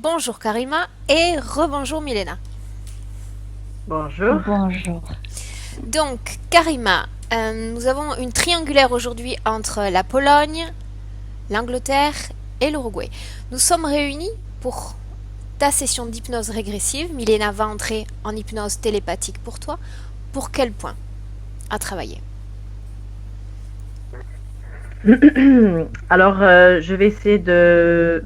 Bonjour Karima et rebonjour Milena. Bonjour. Bonjour. Donc Karima, nous avons une triangulaire aujourd'hui entre la Pologne, l'Angleterre et l'Uruguay. Nous sommes réunis pour ta session d'hypnose régressive. Milena va entrer en hypnose télépathique pour toi. Pour quel point à travailler? Alors, je vais essayer de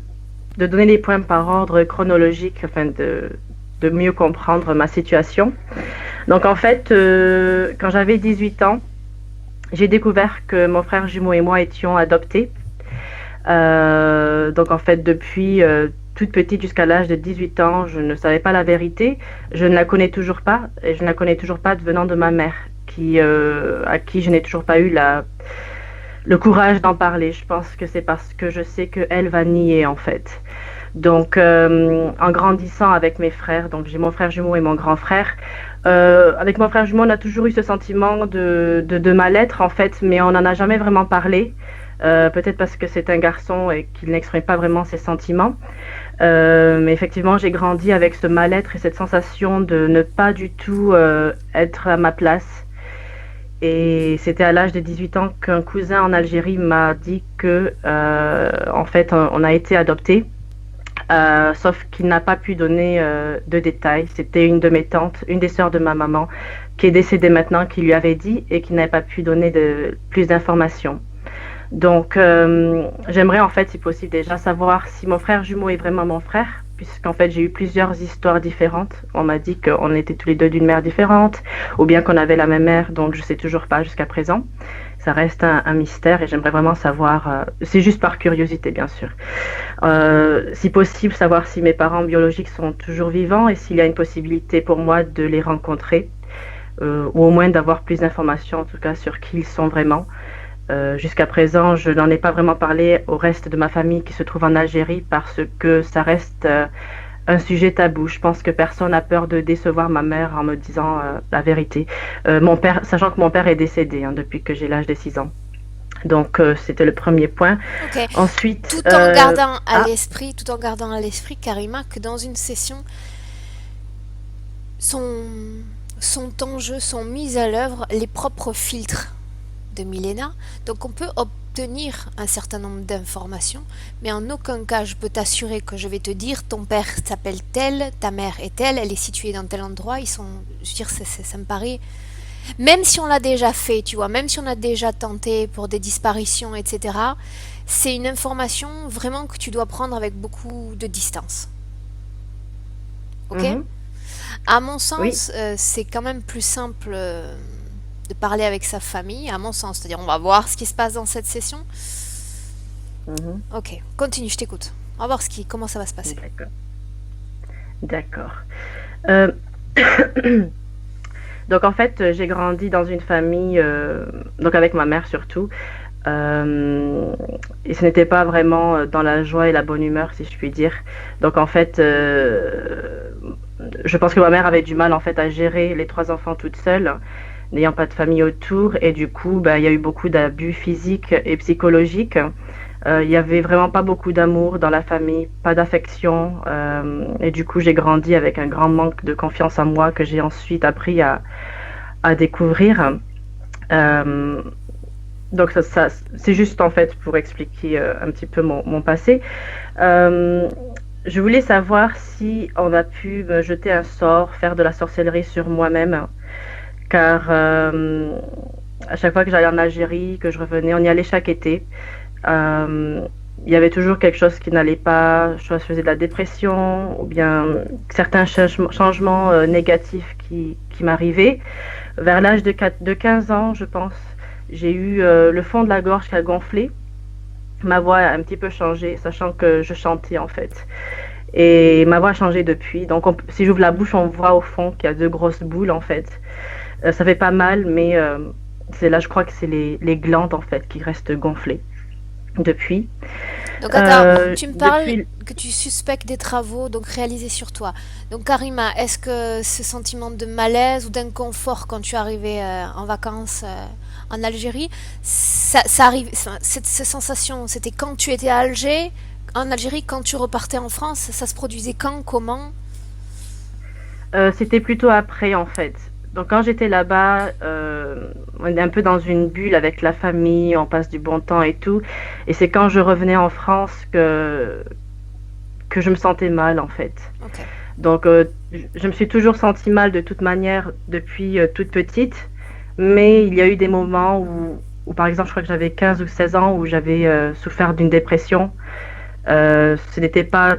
donner les points par ordre chronologique afin de mieux comprendre ma situation. Donc, en fait, quand j'avais 18 ans, j'ai découvert que mon frère jumeau et moi étions adoptés. Donc, en fait, depuis toute petite jusqu'à l'âge de 18 ans, je ne savais pas la vérité. Je ne la connais toujours pas et je ne la connais toujours pas venant de ma mère, à qui je n'ai toujours pas eu le courage d'en parler. Je pense que c'est parce que je sais qu'elle va nier en fait. Donc, en grandissant avec mes frères, donc j'ai mon frère jumeau et mon grand frère, avec mon frère jumeau, on a toujours eu ce sentiment de mal-être en fait, mais on n'en a jamais vraiment parlé. Peut-être parce que c'est un garçon et qu'il n'exprime pas vraiment ses sentiments. Mais effectivement, j'ai grandi avec ce mal-être et cette sensation de ne pas du tout être à ma place. Et c'était à l'âge de 18 ans qu'un cousin en Algérie m'a dit que, en fait, on a été adoptés, sauf qu'il n'a pas pu donner de détails. C'était une de mes tantes, une des sœurs de ma maman, qui est décédée maintenant, qui lui avait dit et qui n'avait pas pu donner plus d'informations. Donc, j'aimerais en fait, si possible, déjà savoir si mon frère jumeau est vraiment mon frère, puisqu'en fait, j'ai eu plusieurs histoires différentes. On m'a dit qu'on était tous les deux d'une mère différente, ou bien qu'on avait la même mère, donc je sais toujours pas jusqu'à présent. Ça reste un mystère et j'aimerais vraiment savoir, c'est juste par curiosité bien sûr, si possible savoir si mes parents biologiques sont toujours vivants et s'il y a une possibilité pour moi de les rencontrer, ou au moins d'avoir plus d'informations en tout cas sur qui ils sont vraiment. Jusqu'à présent, je n'en ai pas vraiment parlé au reste de ma famille qui se trouve en Algérie parce que ça reste un sujet tabou. Je pense que personne n'a peur de décevoir ma mère en me disant la vérité. Mon père, sachant que mon père est décédé depuis que j'ai l'âge de 6 ans. Donc, c'était le premier point. Ok. Ensuite, Tout en gardant à ah, l'esprit, Karima, que dans une session, sont, sont en jeu, sont mis à l'œuvre les propres filtres de Milena. Donc on peut obtenir un certain nombre d'informations, mais en aucun cas je peux t'assurer que je vais te dire ton père s'appelle tel, ta mère est telle, elle est située dans tel endroit. Ils sont, je veux dire, ça me paraît. Même si on l'a déjà fait, tu vois, même si on a déjà tenté pour des disparitions, etc., c'est une information vraiment que tu dois prendre avec beaucoup de distance. Ok? mhm, À mon oui, sens, c'est quand même plus simple de parler avec sa famille, à mon sens. C'est-à-dire, on va voir ce qui se passe dans cette session. mhm, Ok, continue, je t'écoute. On va voir comment ça va se passer. d'accord, d'accord. Euh, donc en fait, j'ai grandi dans une famille, donc avec ma mère surtout, euh, et ce n'était pas vraiment dans la joie et la bonne humeur, si je puis dire. Donc en fait, je pense que ma mère avait du mal en fait à gérer les trois enfants toute seule, n'ayant pas de famille autour, et du coup, bah, il y a eu beaucoup d'abus physiques et psychologiques. Il y avait vraiment pas beaucoup d'amour dans la famille, pas d'affection, et du coup, j'ai grandi avec un grand manque de confiance en moi que j'ai ensuite appris à découvrir. Euh, donc c'est juste en fait pour expliquer un petit peu mon passé. Euh, je voulais savoir si on a pu me jeter un sort, faire de la sorcellerie sur moi-même, car à chaque fois que j'allais en Algérie, que je revenais, on y allait chaque été. Euh, il y avait toujours quelque chose qui n'allait pas, soit je faisais de la dépression, ou bien certains changements négatifs qui m'arrivaient. Vers l'âge de 15 ans, je pense, j'ai eu le fond de la gorge qui a gonflé. Ma voix a un petit peu changé, sachant que je chantais en fait. Et ma voix a changé depuis. Donc, si j'ouvre la bouche, on voit au fond qu'il y a deux grosses boules en fait. Ça fait pas mal, mais c'est là, je crois que c'est les glandes en fait qui restent gonflées depuis. Donc attends, tu me parles Depuis. que tu suspectes des travaux donc réalisés sur toi. Donc Karima, est-ce que ce sentiment de malaise ou d'inconfort quand tu es arrivée en vacances en Algérie, ça arrive, enfin, cette sensation, c'était quand tu étais à Alger, En Algérie, quand tu repartais en France, ça se produisait quand, comment? C'était plutôt après, en fait. Donc, quand j'étais là-bas, on est un peu dans une bulle avec la famille, on passe du bon temps et tout. Et c'est quand je revenais en France que je me sentais mal, en fait. Ok. Donc, je me suis toujours sentie mal de toute manière depuis toute petite. Mais il y a eu des moments où, par exemple, je crois que j'avais 15 ou 16 ans, où j'avais souffert d'une dépression. Ce n'était pas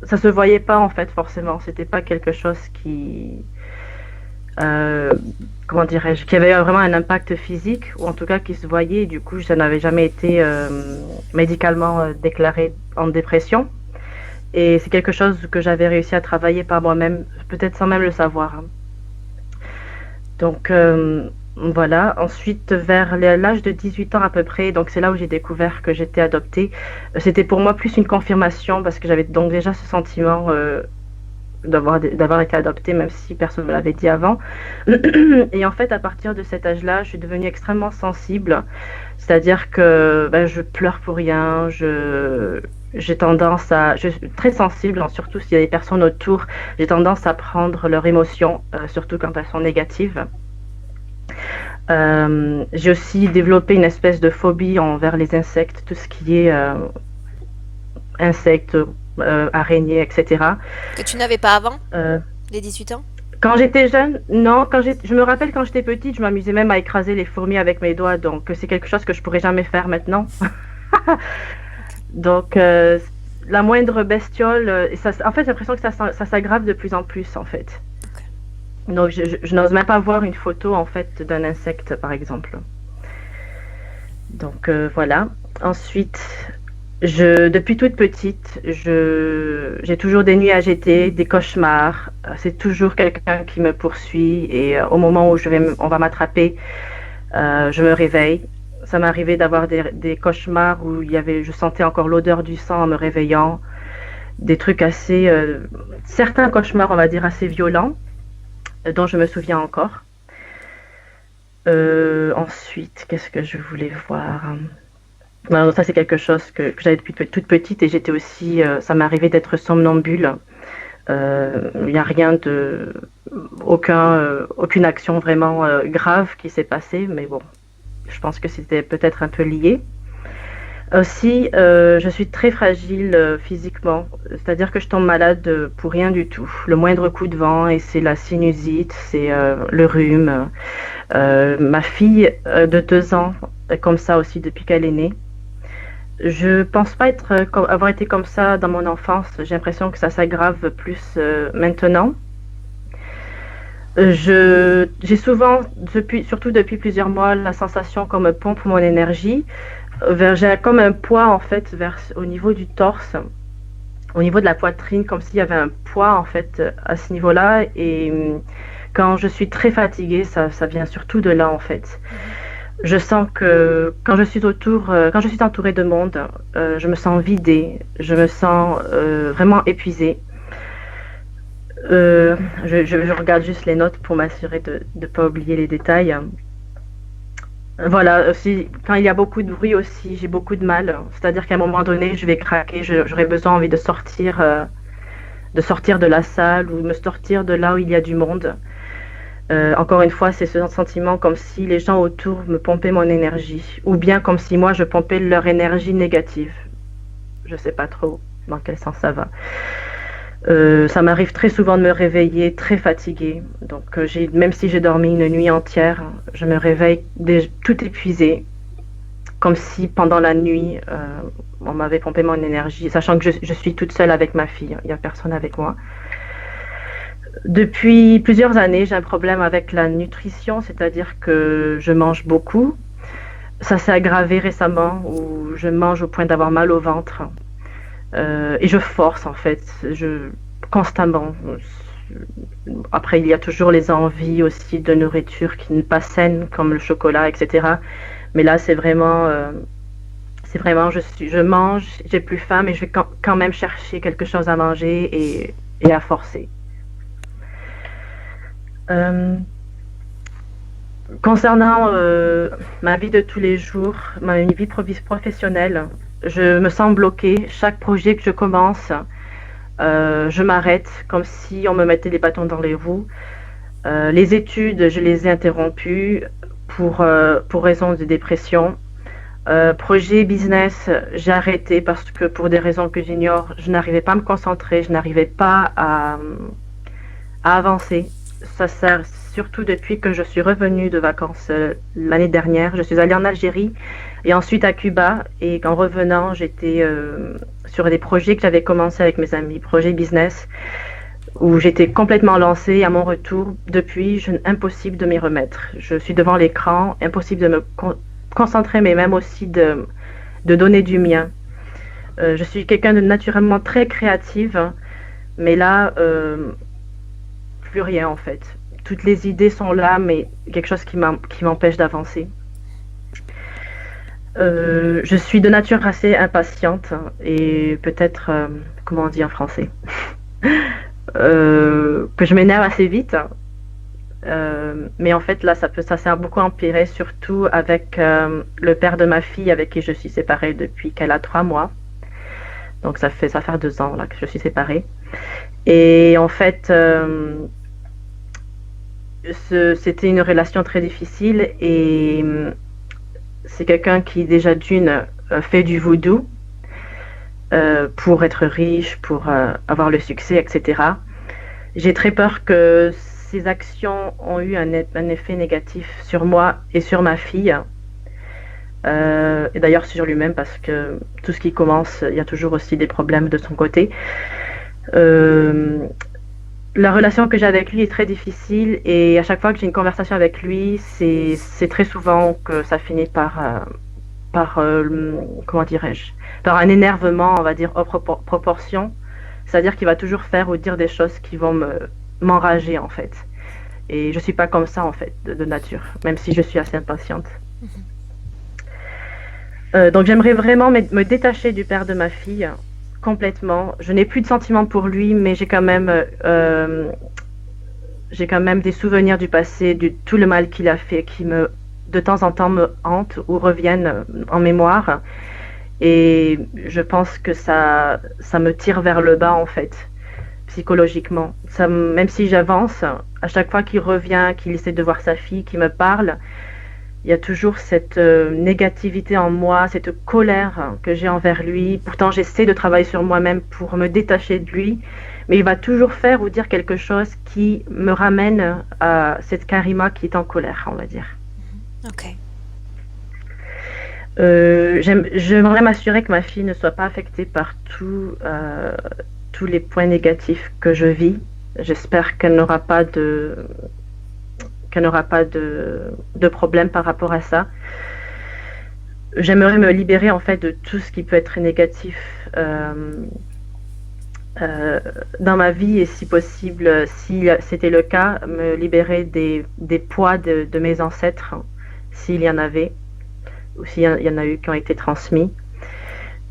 ça se voyait pas en fait forcément. C'était pas quelque chose euh, comment dirais-je, qui avait vraiment un impact physique ou en tout cas qui se voyait. Du coup, ça n'avait jamais été médicalement déclaré en dépression. Et c'est quelque chose que j'avais réussi à travailler par moi-même, peut-être sans même le savoir, hein. Donc voilà. Ensuite, vers l'âge de 18 ans à peu près, donc c'est là où j'ai découvert que j'étais adoptée. C'était pour moi plus une confirmation parce que j'avais donc déjà ce sentiment d'avoir été adoptée, même si personne ne me l'avait dit avant. Et en fait, à partir de cet âge-là, je suis devenue extrêmement sensible. C'est-à-dire que ben, je pleure pour rien, j'ai tendance à... Je suis très sensible, hein, surtout s'il y a des personnes autour. J'ai tendance à prendre leurs émotions, surtout quand elles sont négatives. J'ai aussi développé une espèce de phobie envers les insectes, tout ce qui est insectes, araignées, etc. Que tu n'avais pas avant, Euh, les 18 ans? Quand j'étais jeune, non, je me rappelle quand j'étais petite, je m'amusais même à écraser les fourmis avec mes doigts, donc c'est quelque chose que je pourrais jamais faire maintenant. Ok. Donc la moindre bestiole, et ça, en fait j'ai l'impression que ça s'aggrave de plus en plus en fait. Ok. Donc je n'ose même pas voir une photo en fait d'un insecte par exemple. Donc voilà. Ensuite, depuis toute petite, j'ai toujours des nuits agitées, des cauchemars. C'est toujours quelqu'un qui me poursuit et au moment où on va m'attraper, je me réveille. Ça m'est arrivé d'avoir des cauchemars où je sentais encore l'odeur du sang en me réveillant. Des trucs certains cauchemars, on va dire, assez violents, dont je me souviens encore. Ensuite, qu'est-ce que je voulais voir? Alors, ça, c'est quelque chose que j'avais depuis toute petite et j'étais aussi, ça m'est arrivé d'être somnambule. Il n'y a aucune action vraiment grave qui s'est passée, mais bon, je pense que c'était peut-être un peu lié. Aussi, je suis très fragile physiquement, c'est-à-dire que je tombe malade pour rien du tout. Le moindre coup de vent, et c'est la sinusite, c'est le rhume. Ma fille de 2 ans est comme ça aussi depuis qu'elle est née. Je pense pas avoir été comme ça dans mon enfance. J'ai l'impression que ça s'aggrave plus maintenant. J'ai souvent, surtout depuis plusieurs mois, la sensation qu'on me pompe mon énergie. J'ai comme un poids en fait au niveau du torse, au niveau de la poitrine, comme s'il y avait un poids en fait à ce niveau-là. Et quand je suis très fatiguée, ça vient surtout de là en fait. Mhm. Je sens que quand je suis entourée de monde, je me sens vidée, je me sens vraiment épuisée. Je regarde juste les notes pour m'assurer de ne pas oublier les détails. Voilà, aussi, quand il y a beaucoup de bruit aussi, j'ai beaucoup de mal. C'est-à-dire qu'à un moment donné, je vais craquer, j'aurais besoin envie de sortir de la salle ou de me sortir de là où il y a du monde. Encore une fois, c'est ce sentiment comme si les gens autour me pompaient mon énergie, ou bien comme si moi je pompais leur énergie négative. Je sais pas trop dans quel sens ça va. Ça m'arrive très souvent de me réveiller très fatiguée. Donc, même si j'ai dormi une nuit entière, je me réveille tout épuisée, comme si pendant la nuit, on m'avait pompé mon énergie, sachant que je suis toute seule avec ma fille. Il n'y a personne avec moi. Depuis plusieurs années, j'ai un problème avec la nutrition, c'est-à-dire que je mange beaucoup. Ça s'est aggravé récemment où je mange au point d'avoir mal au ventre. Et je force en fait, constamment. Après, il y a toujours les envies aussi de nourriture qui n'est pas saine, comme le chocolat, etc. Mais là, c'est vraiment, je mange, j'ai plus faim, mais je vais quand même chercher quelque chose à manger et à forcer. Euh, Concernant ma vie de tous les jours, ma vie professionnelle, je me sens bloquée. Chaque projet que je commence, je m'arrête comme si on me mettait des bâtons dans les roues. Les études, je les ai interrompues pour raison de dépression. Projet business, j'ai arrêté parce que pour des raisons que j'ignore, je n'arrivais pas à me concentrer, je n'arrivais pas à avancer. Ça sert surtout depuis que je suis revenue de vacances l'année dernière. Je suis allée en Algérie et ensuite à Cuba. Et qu'en revenant, j'étais sur des projets que j'avais commencé avec mes amis, projets business, où j'étais complètement lancée. À mon retour, depuis, impossible de m'y remettre. Je suis devant l'écran, impossible de me concentrer, mais même aussi de donner du mien. Je suis quelqu'un de naturellement très créative, mais là, plus rien en fait. Toutes les idées sont là, mais quelque chose qui m'empêche d'avancer. Je suis de nature assez impatiente et peut-être, comment on dit en français, que je m'énerve assez vite. Mais en fait, là, ça s'est beaucoup empiré, surtout avec le père de ma fille, avec qui je suis séparée depuis qu'elle a 3 mois. Donc, ça fait 2 ans là, que je suis séparée. Et en fait, c'était une relation très difficile et c'est quelqu'un qui, déjà d'une, fait du vaudou pour être riche, pour avoir le succès, etc. J'ai très peur que ces actions ont eu un effet négatif sur moi et sur ma fille. Et d'ailleurs sur lui-même, parce que tout ce qui commence, il y a toujours aussi des problèmes de son côté. La relation que j'ai avec lui est très difficile et à chaque fois que j'ai une conversation avec lui, c'est très souvent que ça finit par comment dirais-je, par un énervement, on va dire, hors proportion. C'est-à-dire qu'il va toujours faire ou dire des choses qui vont m'enrager en fait. Et je suis pas comme ça en fait de nature, même si je suis assez impatiente. Donc j'aimerais vraiment me détacher du père de ma fille complètement. Je n'ai plus de sentiments pour lui, mais j'ai quand même des souvenirs du passé, de tout le mal qu'il a fait, qui de temps en temps me hantent ou reviennent en mémoire. Et je pense que ça me tire vers le bas en fait, psychologiquement. Même si j'avance, à chaque fois qu'il revient, qu'il essaie de voir sa fille, qu'il me parle, il y a toujours cette négativité en moi, cette colère que j'ai envers lui. Pourtant, j'essaie de travailler sur moi-même pour me détacher de lui, mais il va toujours faire ou dire quelque chose qui me ramène à cette Karima qui est en colère, on va dire. Ok. J'aimerais m'assurer que ma fille ne soit pas affectée par tous les points négatifs que je vis. J'espère qu'elle n'aura pas de problème par rapport à ça. J'aimerais me libérer en fait de tout ce qui peut être négatif dans ma vie et si possible, si c'était le cas, me libérer des poids de mes ancêtres, s'il y en avait, ou s'il y en a eu qui ont été transmis.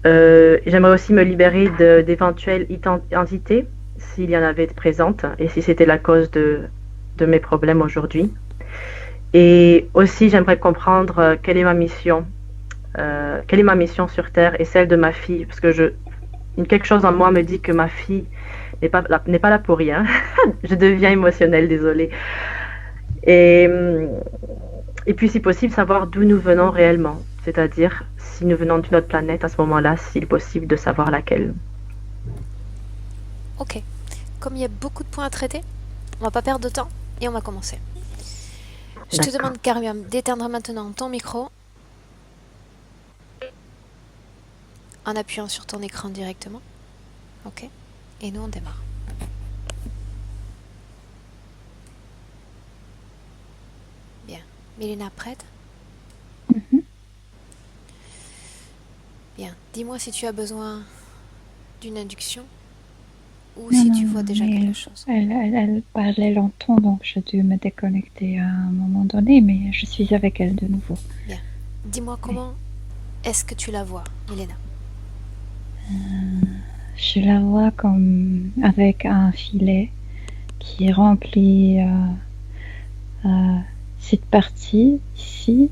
J'aimerais aussi me libérer d'éventuelles entités, s'il y en avait présentes, et si c'était la cause de mes problèmes aujourd'hui. Et aussi, j'aimerais comprendre quelle est ma mission sur Terre et celle de ma fille, parce que quelque chose en moi me dit que ma fille n'est pas là pour rien. Je deviens émotionnelle, désolée. Et puis, si possible, savoir d'où nous venons réellement, c'est-à-dire si nous venons d'une autre planète, à ce moment-là, s'il est possible de savoir laquelle. Ok. Comme il y a beaucoup de points à traiter, on va pas perdre de temps et on va commencer. Je te demande, Karyam, d'éteindre maintenant ton micro en appuyant sur ton écran directement. Ok. Et nous, on démarre. Bien. Milena, prête? Bien. Dis-moi si tu as besoin d'une induction ou si tu vois déjà quelque chose. Elle parlait longtemps, donc j'ai dû me déconnecter à un moment donné, mais je suis avec elle de nouveau. Bien. Dis-moi comment est-ce que tu la vois, Milena? Je la vois comme avec un filet qui remplit cette partie ici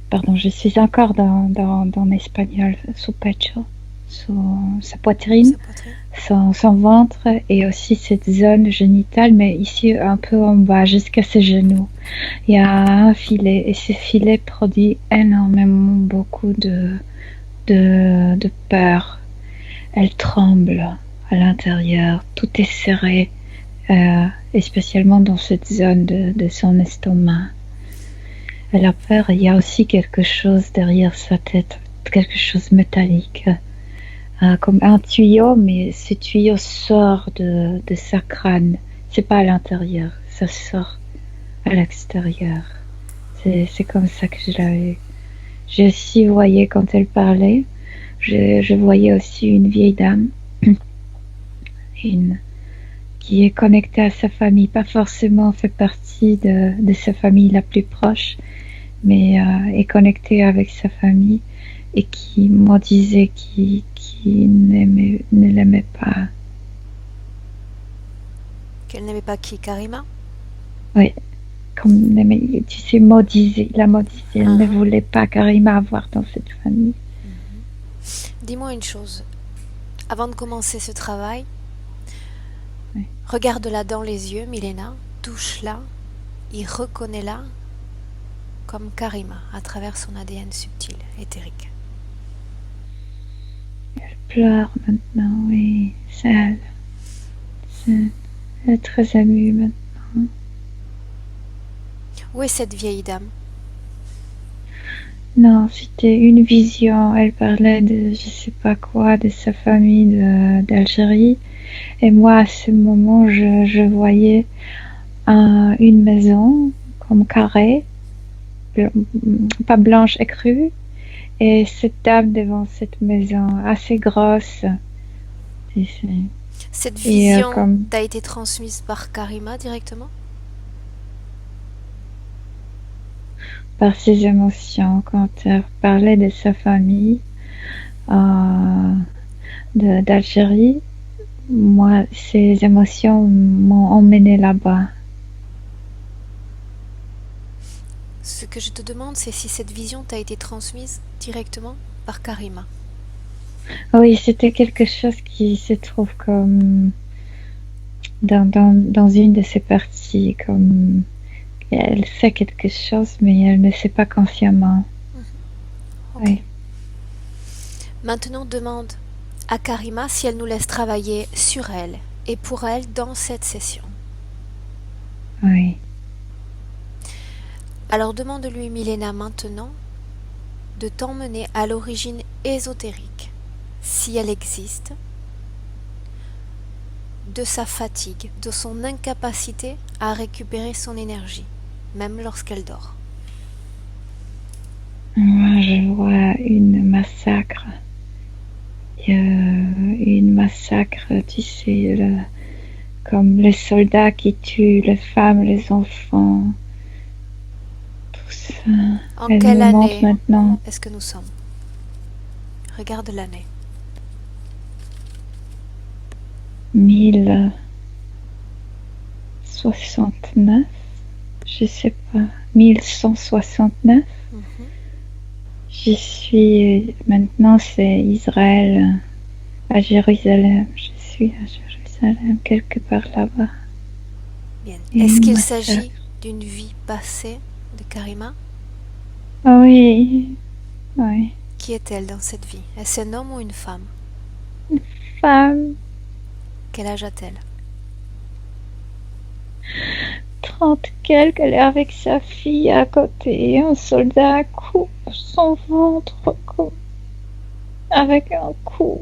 Pardon, je suis encore dans l'espagnol. Su pecho, sa poitrine, Sa poitrine. son ventre et aussi cette zone génitale, mais ici un peu en bas, jusqu'à ses genoux. Il y a un filet et ce filet produit énormément beaucoup de peur. Elle tremble à l'intérieur, tout est serré, et spécialement dans cette zone de son estomac. Elle a peur, il y a aussi quelque chose derrière sa tête, quelque chose métallique, comme un tuyau, mais ce tuyau sort de sa crâne. C'est pas à l'intérieur, ça sort à l'extérieur. C'est comme ça que je l'avais. J'ai aussi voyé quand elle parlait, je voyais aussi une vieille dame, une, qui est connectée à sa famille, pas forcément fait partie de sa famille la plus proche, mais est connectée avec sa famille et qui me disait ne l'aimait pas. Qu'elle n'aimait pas qui? Karima? Oui, comme tu sais, la maudisait, elle ne voulait pas Karima avoir dans cette famille. Dis-moi une chose. Avant de commencer ce travail, Oui. regarde-la dans les yeux, Milena, touche-la et reconnais-la comme Karima à travers son ADN subtil, éthérique. Elle pleure maintenant, oui, c'est elle. Elle est très émue maintenant. Où est cette vieille dame? Non, c'était une vision. Elle parlait de je sais pas quoi, de sa famille d'Algérie. Et moi, à ce moment, je voyais une maison comme carrée, pas blanche écrue, et cette dame devant cette maison, assez grosse. Cette Et vision comme t'a été transmise par Karima directement? par ses émotions, quand elle parlait de sa famille d'Algérie, moi, ces émotions m'ont emmené là-bas. Ce que je te demande, c'est si cette vision t'a été transmise directement par Karima. Oui, c'était quelque chose qui se trouve comme dans une de ses parties, comme elle fait quelque chose, mais elle ne sait pas consciemment. Ok. Oui. Maintenant, demande à Karima si elle nous laisse travailler sur elle et pour elle dans cette session. Oui. Alors demande-lui, Milena, maintenant, de t'emmener à l'origine ésotérique, si elle existe, de sa fatigue, de son incapacité à récupérer son énergie, même lorsqu'elle dort. Moi, je vois une massacre. Une massacre, tu sais, comme les soldats qui tuent les femmes, les enfants. Tout ça. En Elle quelle me montre année maintenant. est-ce que nous sommes? Regarde l'année. 1069, je sais pas, 1169. J'y suis maintenant, c'est Israël, à Jérusalem. Je suis à Jérusalem, quelque part là-bas. Bien. Et Est-ce qu'il massacre. s'agit d'une vie passée de Karima? Ah oui, oui. Qui est-elle dans cette vie? Est-ce un homme ou une femme? Femme, Quel âge a-t-elle? 30 quelque, elle est avec sa fille à côté. Un soldat coupe son ventre avec un coup.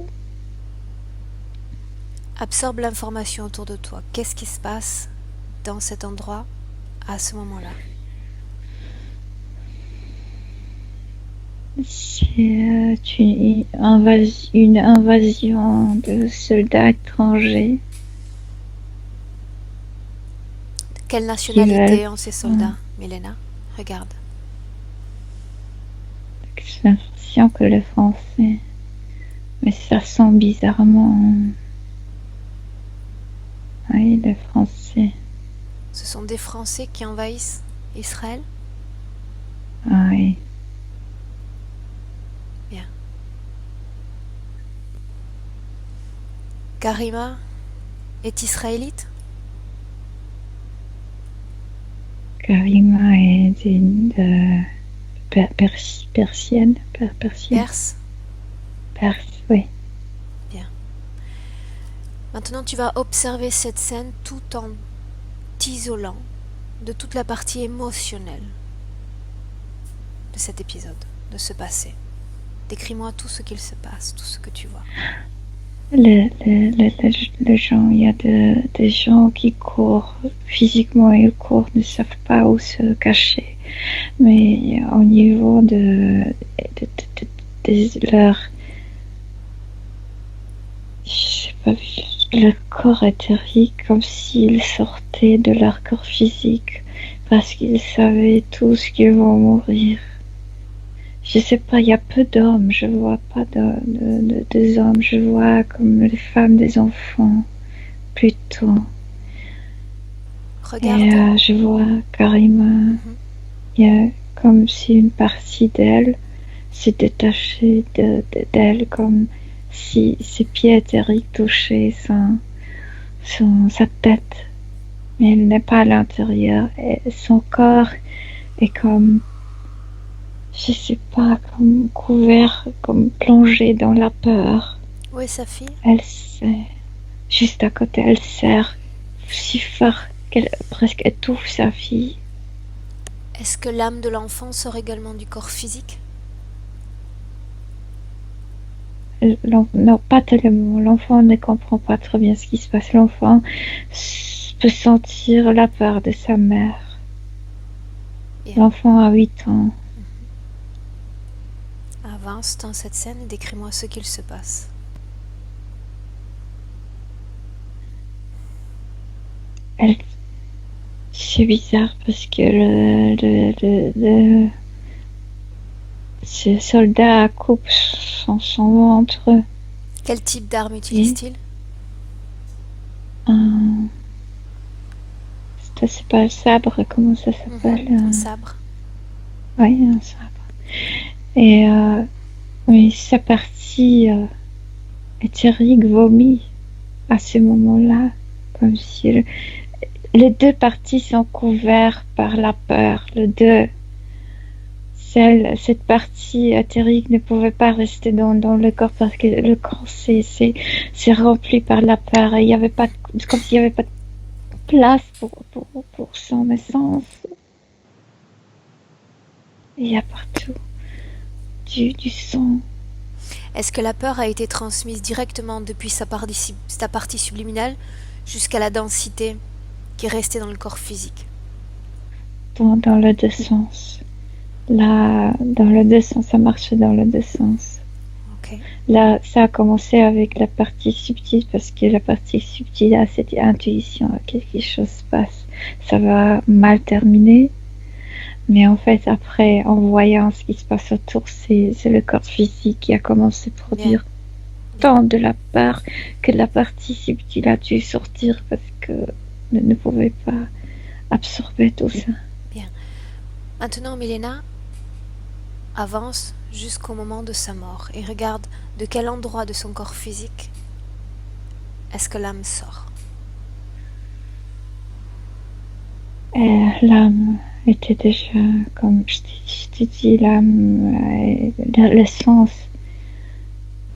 Absorbe l'information autour de toi. Qu'est-ce qui se passe dans cet endroit à ce moment-là? C'est une invasion de soldats étrangers. Quelle nationalité veulent- ont ces soldats, Milena? Regarde. J'ai l'impression que le français. Mais ça sent bizarrement. Oui, le français. Ce sont des Français qui envahissent Israël? Ah oui. Karima est israélite? Karima est persienne. Perse? Perse, oui. Maintenant, tu vas observer cette scène tout en t'isolant de toute la partie émotionnelle de cet épisode, de ce passé. Décris-moi tout ce qu'il se passe, tout ce que tu vois. Les gens, il y a des gens qui courent, physiquement ils courent, ne savent pas où se cacher. Mais au niveau de leur, je sais pas, le corps éthérique, comme s'ils sortaient de leur corps physique, parce qu'ils savaient tous qu'ils vont mourir. Je sais pas, il y a peu d'hommes, je vois pas des hommes, je vois comme les femmes, des enfants, plutôt. Regarde. Et je vois Karima, il y a comme si une partie d'elle s'est détachée d'elle, comme si ses pieds éthériques touchaient sa tête. Mais elle n'est pas à l'intérieur, et son corps est comme, je sais pas, comme couvert, comme plongé dans la peur. Où est sa fille? Elle sait, juste à côté, elle serre si fort qu'elle presque étouffe sa fille. Est-ce que l'âme de l'enfant sort également du corps physique? Non, pas tellement. L'enfant ne comprend pas très bien ce qui se passe. L'enfant peut sentir la peur de sa mère. Bien. L'enfant a 8 ans. Avance dans cette scène et décris-moi ce qu'il se passe. C'est bizarre parce que ce soldat coupe son ventre. Quel type d'arme utilise-t-il? C'est pas le sabre, comment ça s'appelle? Un sabre. Oui, un sabre. Et oui, sa partie éthérique vomit à ce moment-là, comme si les deux parties sont couvertes par la peur. Cette partie éthérique ne pouvait pas rester dans le corps parce que le corps s'est rempli par la peur. Et il y avait pas, comme s'il n'y avait pas de place pour son essence. Et il y a partout du sang. Est-ce que la peur a été transmise directement depuis sa partie subliminale jusqu'à la densité qui est restée dans le corps physique? Dans le deux sens. Là, dans le deux sens, ça marche dans le deux sens. Okay. Là, ça a commencé avec la partie subtile parce que la partie subtile a cette intuition, quelque chose se passe. Ça va mal terminer. Mais en fait, après, en voyant ce qui se passe autour, c'est le corps physique qui a commencé à produire tant de la peur que la partie subtile a dû sortir parce que ne pouvait pas absorber tout ça. Bien. Maintenant, Milena, avance jusqu'au moment de sa mort et regarde de quel endroit de son corps physique est-ce que l'âme sort. L'âme était déjà, comme je t'ai dit, l'âme, l'essence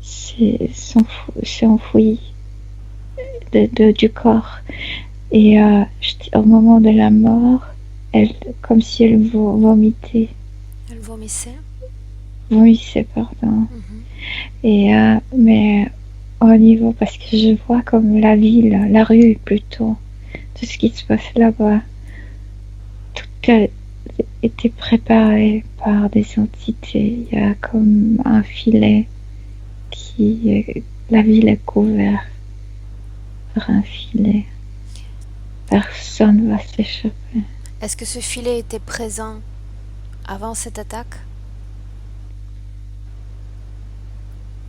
s'est enfouie du corps. Et au moment de la mort, comme si elle vomitait. Elle vomissait? Vomissait, pardon. Et mais au niveau, parce que je vois comme la ville, la rue plutôt, tout ce qui se passe là-bas, tout a été préparé par des entités. Il y a comme un filet la ville est couverte par un filet. Personne va s'échapper. Est-ce que ce filet était présent avant cette attaque?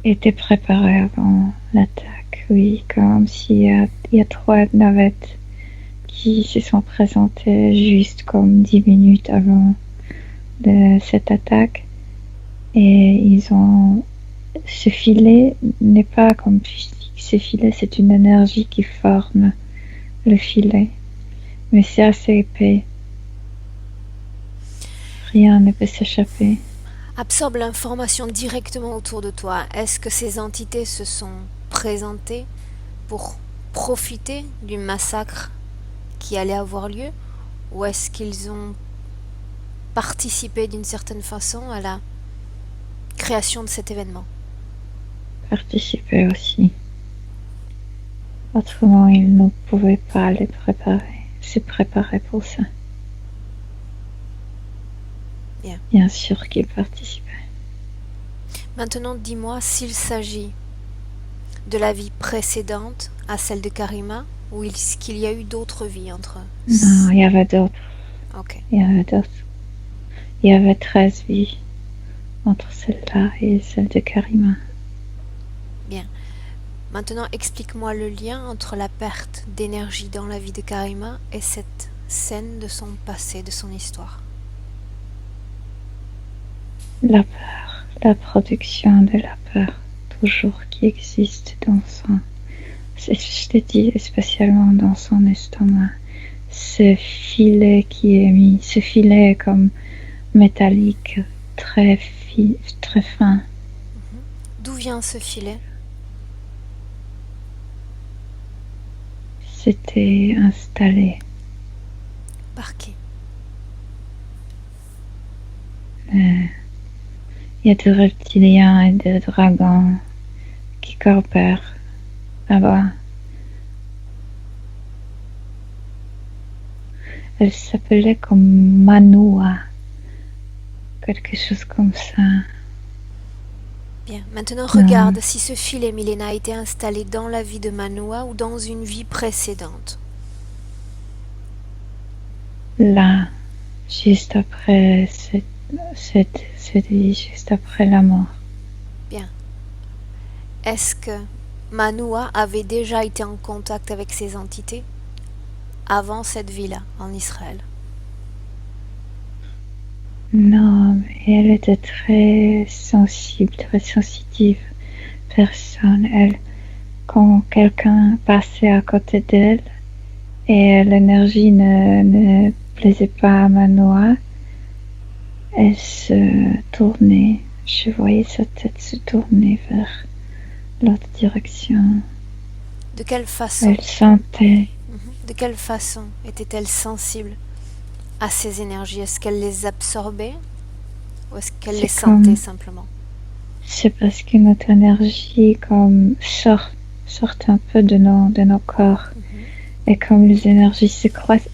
Était préparé avant l'attaque, oui, comme s'il y a 3 navettes qui se sont présentées juste comme 10 minutes avant cette attaque. Et ce filet n'est pas comme physique, ces filets, c'est une énergie qui forme le filet. Mais c'est assez épais. Rien ne peut s'échapper. Absorbe l'information directement autour de toi. Est-ce que ces entités se sont présentées pour profiter du massacre qui allait avoir lieu, ou est-ce qu'ils ont participé d'une certaine façon à la création de cet événement? Participer aussi. Autrement, ils ne pouvaient pas se préparer pour ça. Bien sûr qu'ils participaient. Maintenant, dis-moi s'il s'agit de la vie précédente à celle de Karima, ou est-ce qu'il y a eu d'autres vies entre eux? Non, il y avait d'autres. Ok. Il y avait d'autres. Il y avait 13 vies entre celle-là et celle de Karima. Bien. Maintenant, explique-moi le lien entre la perte d'énergie dans la vie de Karima et cette scène de son passé, de son histoire. La peur, la production de la peur, toujours qui existe dans son... Je te dis spécialement dans son estomac. Ce filet qui est mis, ce filet comme métallique, très fin. D'où vient ce filet? C'était installé. Par qui? Il y a des reptiliens et des dragons qui coopèrent là-bas. Elle s'appelait comme Manua, quelque chose comme ça. Bien, maintenant regarde si ce filet, Milena, a été installé dans la vie de Manua ou dans une vie précédente. Là, juste après cette vie, juste après la mort. Bien. Est-ce que Manua avait déjà été en contact avec ces entités avant cette vie-là, en Israël? Non, mais elle était très sensible, très sensitive personne. Elle, quand quelqu'un passait à côté d'elle et l'énergie ne plaisait pas à Manoa, elle se tournait. Je voyais sa tête se tourner vers l'autre direction. De quelle façon? Elle sentait. De quelle façon était-elle sensible à ces énergies? Est-ce qu'elle les absorbait ou est-ce qu'elle les sentait simplement? C'est parce que notre énergie comme sort un peu de nos corps. Et comme les énergies se croisent,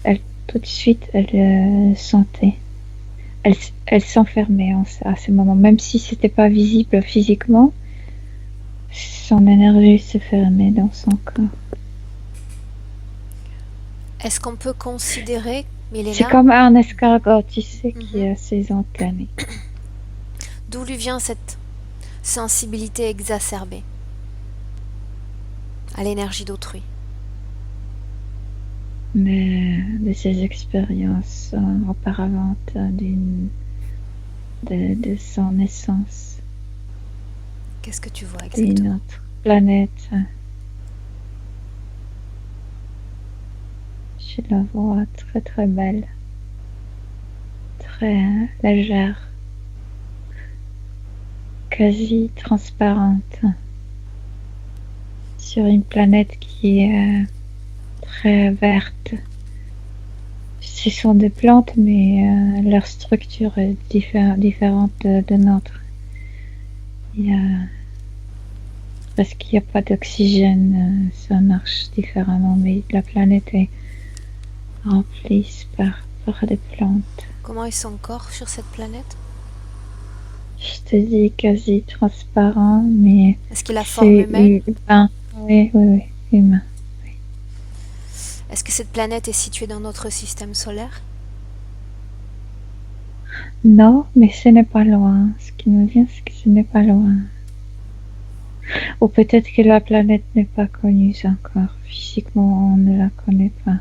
tout de suite, elle sentait. Elle s'enfermait à ce moment. Même si c'était pas visible physiquement, son énergie se fermait dans son corps. Est-ce qu'on peut considérer, Milena, c'est comme un escargot, tu sais, qui a ses antennes. D'où lui vient cette sensibilité exacerbée à l'énergie d'autrui? De ses expériences auparavant de son naissance. Qu'est-ce que tu vois exactement? D'une autre planète. Je la vois très très belle, très légère, quasi transparente, sur une planète qui est très verte. Ce sont des plantes, mais leur structure est différente de notre. Parce qu'il n'y a pas d'oxygène, ça marche différemment, mais la planète est remplie par des plantes. Comment est son corps sur cette planète? Je te dis quasi transparent, mais est-ce qu'il a forme humaine? Humain. Oui, humain. Oui. Est-ce que cette planète est située dans notre système solaire? Non, mais ce n'est pas loin. Ce qui me vient, c'est que ce n'est pas loin. Ou peut-être que la planète n'est pas connue encore. Physiquement, on ne la connaît pas.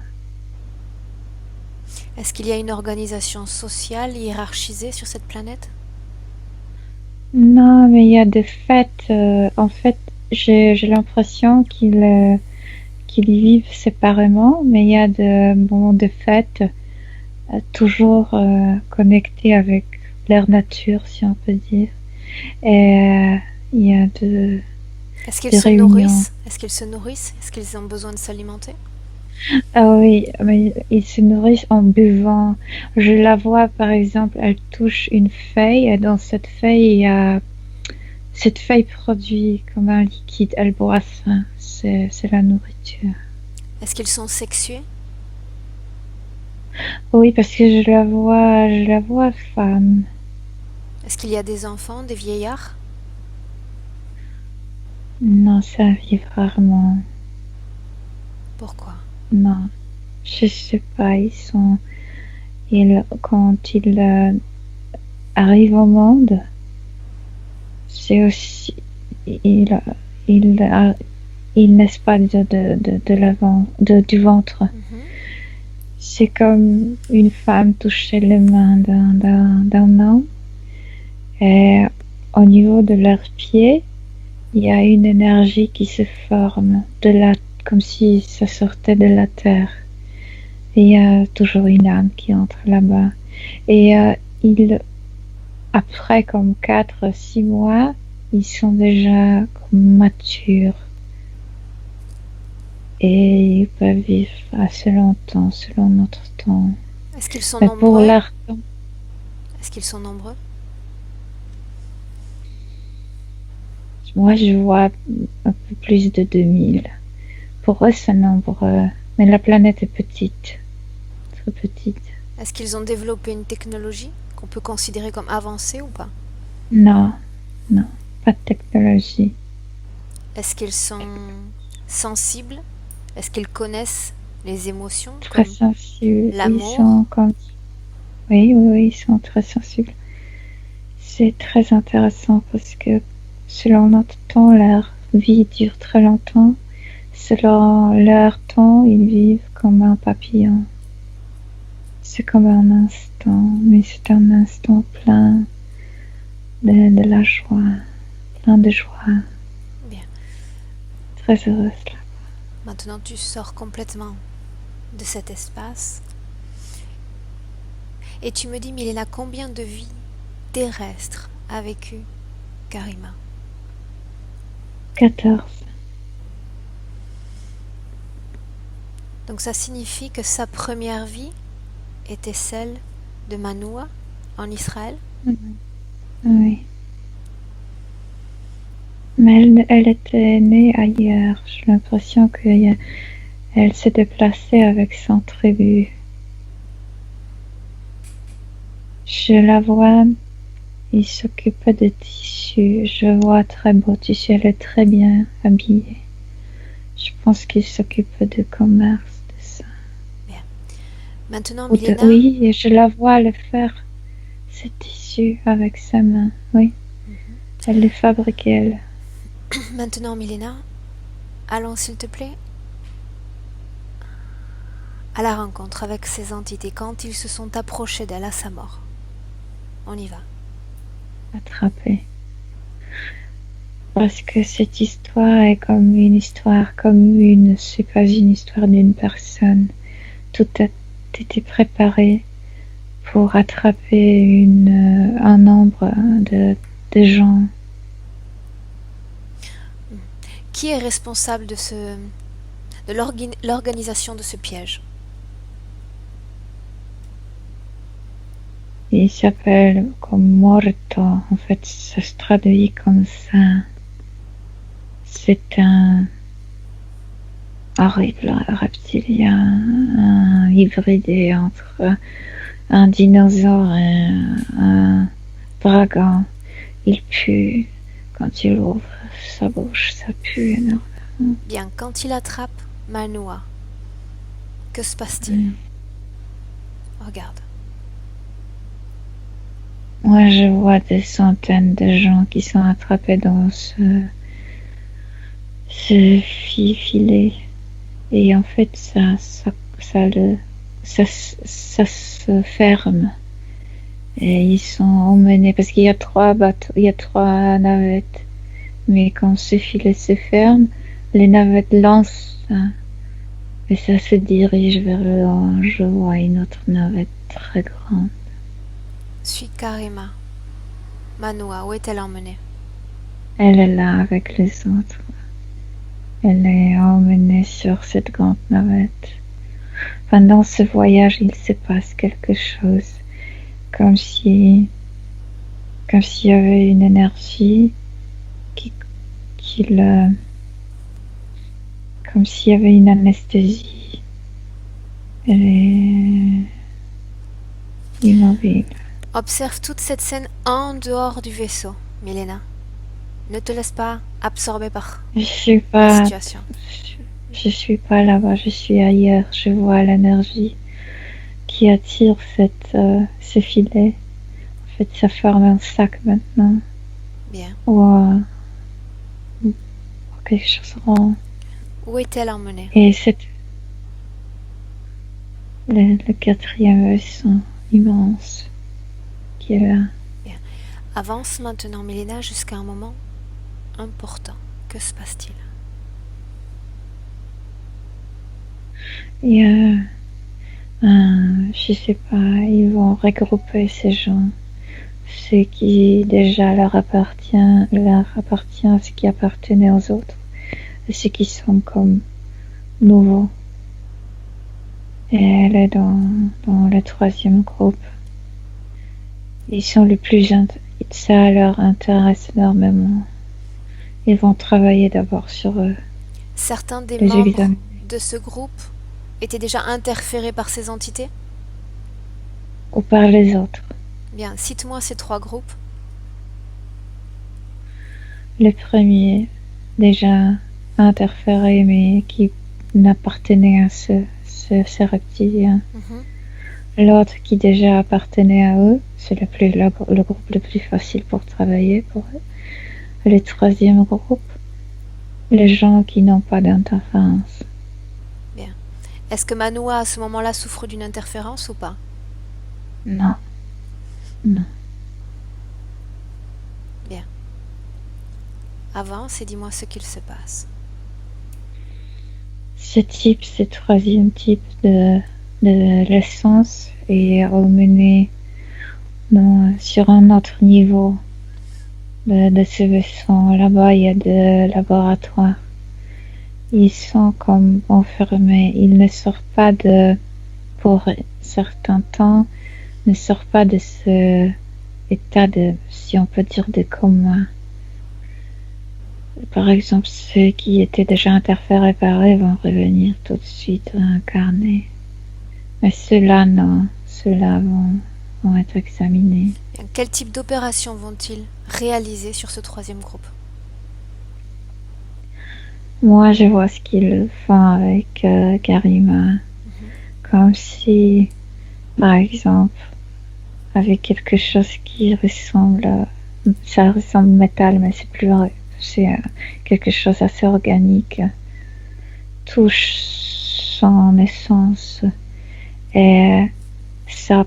Est-ce qu'il y a une organisation sociale hiérarchisée sur cette planète? Non, mais il y a des fêtes. En fait, j'ai l'impression qu'ils vivent séparément, mais il y a des moments de fête toujours connectés avec leur nature, si on peut dire. Et il y a Est-ce qu'ils des se réunions. nourrissent? Est-ce qu'ils se nourrissent? Est-ce qu'ils ont besoin de s'alimenter? Ah oui, mais ils se nourrissent en buvant. Je la vois, par exemple, elle touche une feuille et dans cette feuille, il y a cette feuille produit comme un liquide. Elle boit ça. C'est la nourriture. Est-ce qu'ils sont sexués? Oui, parce que je la vois femme. Est-ce qu'il y a des enfants, des vieillards? Non, ça arrive rarement. Pourquoi? Non, je sais pas. Quand ils arrivent au monde, c'est aussi, ils, ils, ils naissent pas de l'avant, du ventre. Mhm. C'est comme une femme toucher les mains d'un homme. Et au niveau de leurs pieds, il y a une énergie qui se forme, comme si ça sortait de la terre. Et il y a toujours une âme qui entre là-bas. Et après, comme 4, 6 mois, ils sont déjà comme matures. Et ils peuvent vivre assez longtemps, selon notre temps. Est-ce qu'ils sont Mais pour nombreux? leur temps, Est-ce qu'ils sont nombreux? moi, je vois un peu plus de 2000. Pour eux, c'est nombreux. Mais la planète est petite, très petite. Est-ce qu'ils ont développé une technologie qu'on peut considérer comme avancée ou pas? Non, non, pas de technologie. Est-ce qu'ils sont sensibles? Est-ce qu'ils connaissent les émotions Très comme sensibles. Ils l'amour? sont comme... Oui, oui, oui, ils sont très sensibles. C'est très intéressant parce que selon notre temps, leur vie dure très longtemps. Selon leur temps, ils vivent comme un papillon. C'est comme un instant, mais c'est un instant plein de la joie, plein de joie. Bien. Très heureuse là. Maintenant, tu sors complètement de cet espace et tu me dis, Milena, combien de vies terrestres a vécu Karima? 14. Donc ça signifie que sa première vie était celle de Manoua en Israël? Oui. Mais elle était née ailleurs. J'ai l'impression qu'elle s'est déplacée avec son tribu. Je la vois, il s'occupait de tissu. Je vois très beau tissu. Elle est très bien habillée. Je pense qu'il s'occupe de commerce, de ça. Maintenant, Milena, Oui, et je la vois le faire, ce tissu, avec sa main. Oui, elle le fabrique, elle. maintenant, Milena, allons s'il te plaît à la rencontre avec ces entités quand ils se sont approchés d'elle à sa mort. On y va. Attrapée. Parce que cette histoire est comme une histoire commune, c'est pas une histoire d'une personne. Tout a été préparé pour attraper un nombre de gens. Qui est responsable de l'organisation de ce piège? Il s'appelle comme Morto, en fait ça se traduit comme ça. C'est un horrible reptilien, un hybridé entre un dinosaure et un dragon. Il pue quand il ouvre sa bouche, ça pue énormément. Bien, quand il attrape Manoua, que se passe-t-il? Regarde. Moi, je vois des centaines de gens qui sont attrapés dans ce filet. Et en fait, ça se ferme. Et ils sont emmenés, parce qu'il y a 3 bateaux, il y a 3 navettes. mais quand ce filet se ferme, les navettes lancent et ça se dirige vers le loin. Je vois une autre navette très grande. Suis Karima. Manoa, où est-elle emmenée? Elle est là avec les autres. Elle est emmenée sur cette grande navette. Pendant ce voyage, il se passe quelque chose, comme s'il y avait une énergie comme s'il y avait une anesthésie. Elle est immobile. Observe toute cette scène en dehors du vaisseau, Milena. Ne te laisse pas absorber par Je suis la pas, situation. je suis pas là-bas, je suis ailleurs. Je vois l'énergie qui attire ce filet. En fait, ça forme un sac maintenant. Bien. Ou quelque chose rond. Où est-elle emmenée? Et le quatrième vaisseau immense qui est là. Avance maintenant, Milena, jusqu'à un moment important. Que se passe-t-il? Il y a je sais pas, ils vont regrouper ces gens, ce qui déjà leur appartient, ce qui appartenait aux autres, et ceux qui sont comme nouveaux. Et elle est dans le troisième groupe. Ils sont les plus gentils, ça leur intéresse énormément. Ils vont travailler d'abord sur eux. Certains des Les membres examiner. de ce groupe étaient déjà interférés par ces entités? Ou par les autres. Bien, cite-moi ces 3 groupes. Le premier, déjà interféré, mais qui n'appartenait à ce reptilien. L'autre qui déjà appartenait à eux, c'est le groupe le plus facile pour travailler pour eux. Le troisième groupe, les gens qui n'ont pas d'interférence. Bien. Est-ce que Manoa à ce moment-là souffre d'une interférence ou pas? Non. Non. Bien. Avance et dis-moi ce qu'il se passe. Ce troisième type de l'essence est emmené sur un autre niveau de ce vaisseau. Là-bas, il y a des laboratoires. Ils sont comme enfermés. Ils ne sortent pas pour certains temps, ne sortent pas de ce état de, si on peut dire, de coma. Par exemple, ceux qui étaient déjà interférés par eux vont revenir tout de suite incarnés. Mais ceux-là, non. Ceux-là vont être examinés. Bien. Quel type d'opération vont-ils réaliser sur ce troisième groupe? Moi, je vois ce qu'ils font avec Karima. Comme si, par exemple, avec quelque chose qui ressemble, ça ressemble au métal, mais c'est plus vrai. C'est quelque chose assez organique, touche son essence et ça,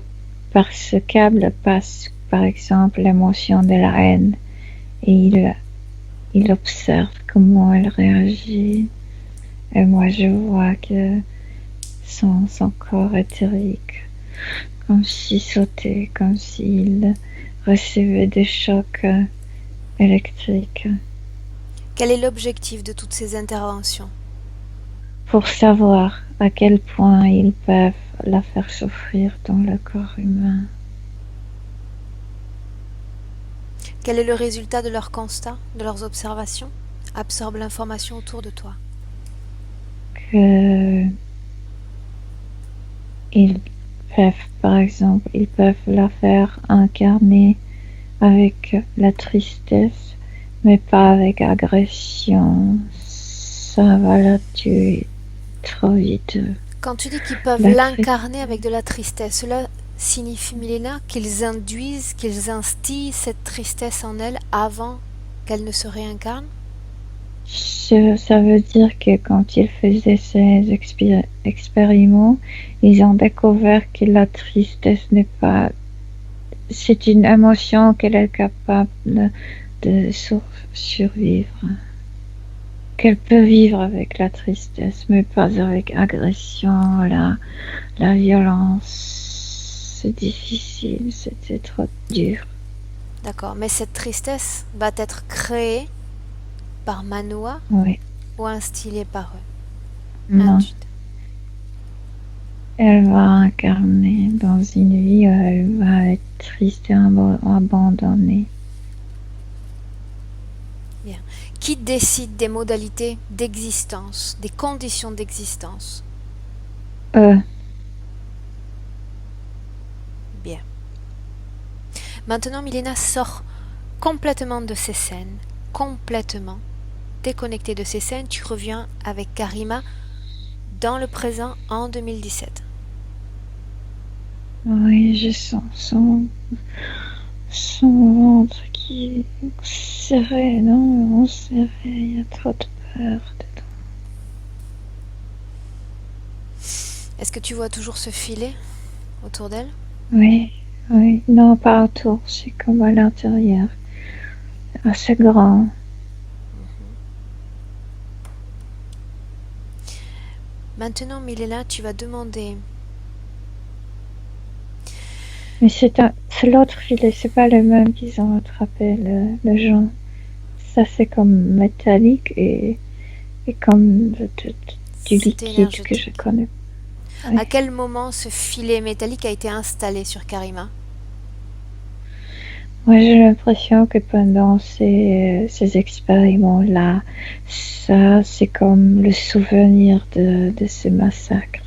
par ce câble passe par exemple l'émotion de la haine et il observe comment elle réagit et moi je vois que son corps éthérique comme s'il sautait, comme s'il recevait des chocs électriques. Quel est l'objectif de toutes ces interventions? Pour savoir à quel point ils peuvent la faire souffrir dans le corps humain. Quel est le résultat de leurs constats, de leurs observations? Absorbe l'information autour de toi. Que ils peuvent, par exemple, ils peuvent la faire incarner avec la tristesse, mais pas avec agression. Ça va la tuer trop vite. Quand tu dis qu'ils peuvent l'incarner avec de la tristesse, cela signifie, Milena, qu'ils induisent, qu'ils instillent cette tristesse en elle avant qu'elle ne se réincarne? Ça veut dire que quand ils faisaient ces expériments, ils ont découvert que la tristesse n'est pas... C'est une émotion qu'elle est capable de survivre. Qu'elle peut vivre avec la tristesse, mais pas avec agression, la violence. C'est difficile, c'était trop dur. D'accord, mais cette tristesse va être créée par Manoa Oui, ou instillée par eux? non. Induite. Elle va incarner dans une vie où elle va être triste et abandonnée. Bien. Qui décide des modalités d'existence, des conditions d'existence? Bien. Maintenant, Milena sort complètement de ces scènes, complètement déconnectée de ces scènes. Tu reviens avec Karima dans le présent en 2017. Oui, je sens son ventre qui est serré, non, serré, il y a trop de peur dedans. Est-ce que tu vois toujours ce filet autour d'elle? Oui, non, pas autour, c'est comme à l'intérieur, assez grand. Maintenant, Milena, tu vas demander. Mais c'est l'autre filet, c'est pas le même qu'ils ont attrapé, le Jean. Ça, c'est comme métallique et comme du C'était liquide que énergétique. je connais. À Ouais. quel moment ce filet métallique a été installé sur Karima? Moi, j'ai l'impression que pendant ces expériments-là, ça, c'est comme le souvenir de ces massacres.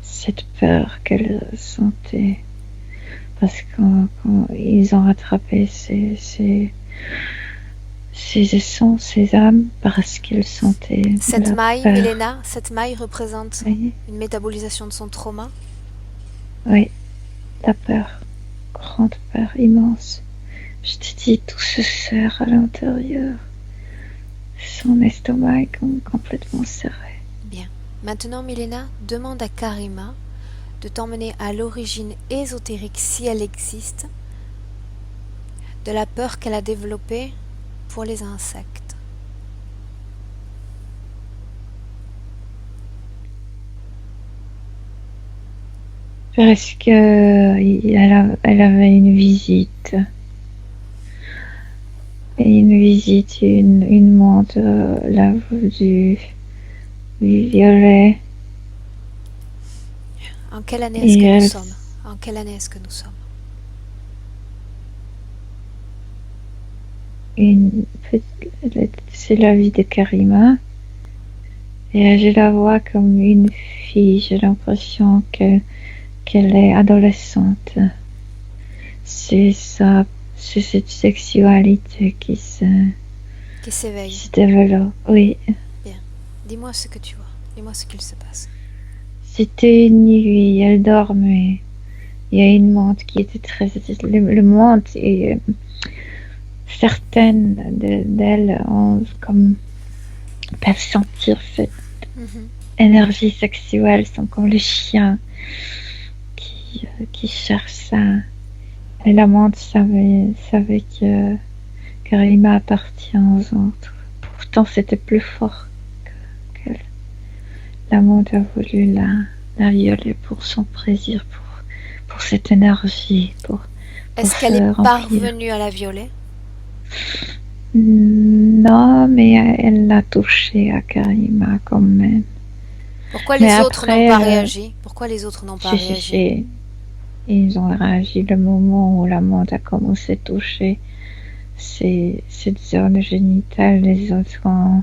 Cette peur qu'elle sentait. Parce que quand ils ont rattrapé ces essences, ces âmes, parce qu'ils sentaient Cette la maille, peur. Milena, cette maille représente Oui, une métabolisation de son trauma. oui, la peur. Grande peur, immense. Je te dis, tout se serre à l'intérieur. Son estomac est complètement serré. Bien. Maintenant, Milena, demande à Karima de t'emmener à l'origine ésotérique, si elle existe, de la peur qu'elle a développée pour les insectes. Parce que elle avait une visite. Et une visite, une montre, la du violet. En quelle année est-ce Et que nous elle, sommes? En quelle année est-ce que nous sommes? c'est la vie de Karima. Et je la vois comme une fille. J'ai l'impression qu'elle est adolescente. C'est cette sexualité qui Qui s'éveille. se développe. Oui, Bien. Dis-moi ce que tu vois. Dis-moi ce qu'il se passe. c'était une nuit. Elle dormait. Il y a une menthe qui était très. Le menthe et certaines d'elles ont comme peuvent sentir cette énergie sexuelle, sont comme les chiens qui cherchent ça. Et la menthe savait que Karima appartient aux autres. Pourtant, c'était plus fort qu'elle. La menthe a voulu la violer pour son plaisir, pour cette énergie, pour Est-ce qu'elle se est remplir. parvenue à la violer? Non, mais elle l'a touché à Karima quand même. Pourquoi Mais les autres après, n'ont pas réagi? Pourquoi les autres n'ont pas réagi? Ils ont réagi le moment où la menthe a commencé à toucher cette zone génitale. Les autres ont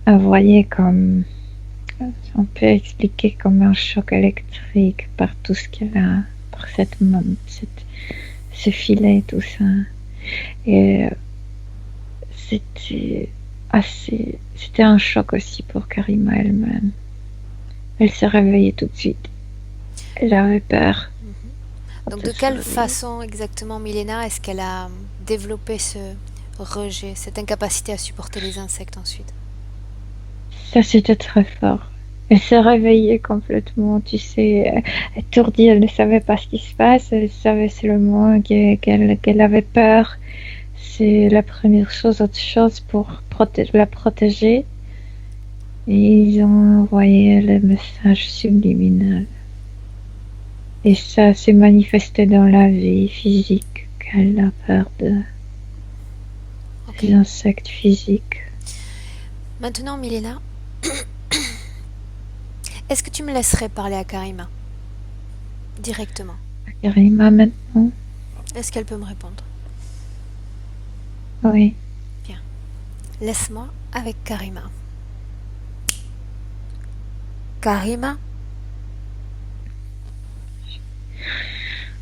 envoyé comme, on peut expliquer comme un choc électrique par tout ce qu'elle a, par ce filet, tout ça. Et c'était un choc aussi pour Karima elle-même. Elle s'est réveillée tout de suite. Elle avait peur. Donc de quelle façon exactement, Milena, est-ce qu'elle a développé ce rejet, cette incapacité à supporter les insectes ensuite? Ça, c'était très fort. Elle s'est réveillée complètement, tu sais, étourdie, elle ne savait pas ce qui se passe, elle savait seulement qu'elle avait peur. c'est la première chose, autre chose pour la protéger. Et ils ont envoyé le message subliminal. Et ça s'est manifesté dans la vie physique, qu'elle a peur des insectes physiques. Maintenant, Milena, est-ce que tu me laisserais parler à Karima directement? Karima maintenant? Est-ce qu'elle peut me répondre? Oui. Bien. Laisse-moi avec Karima. Karima?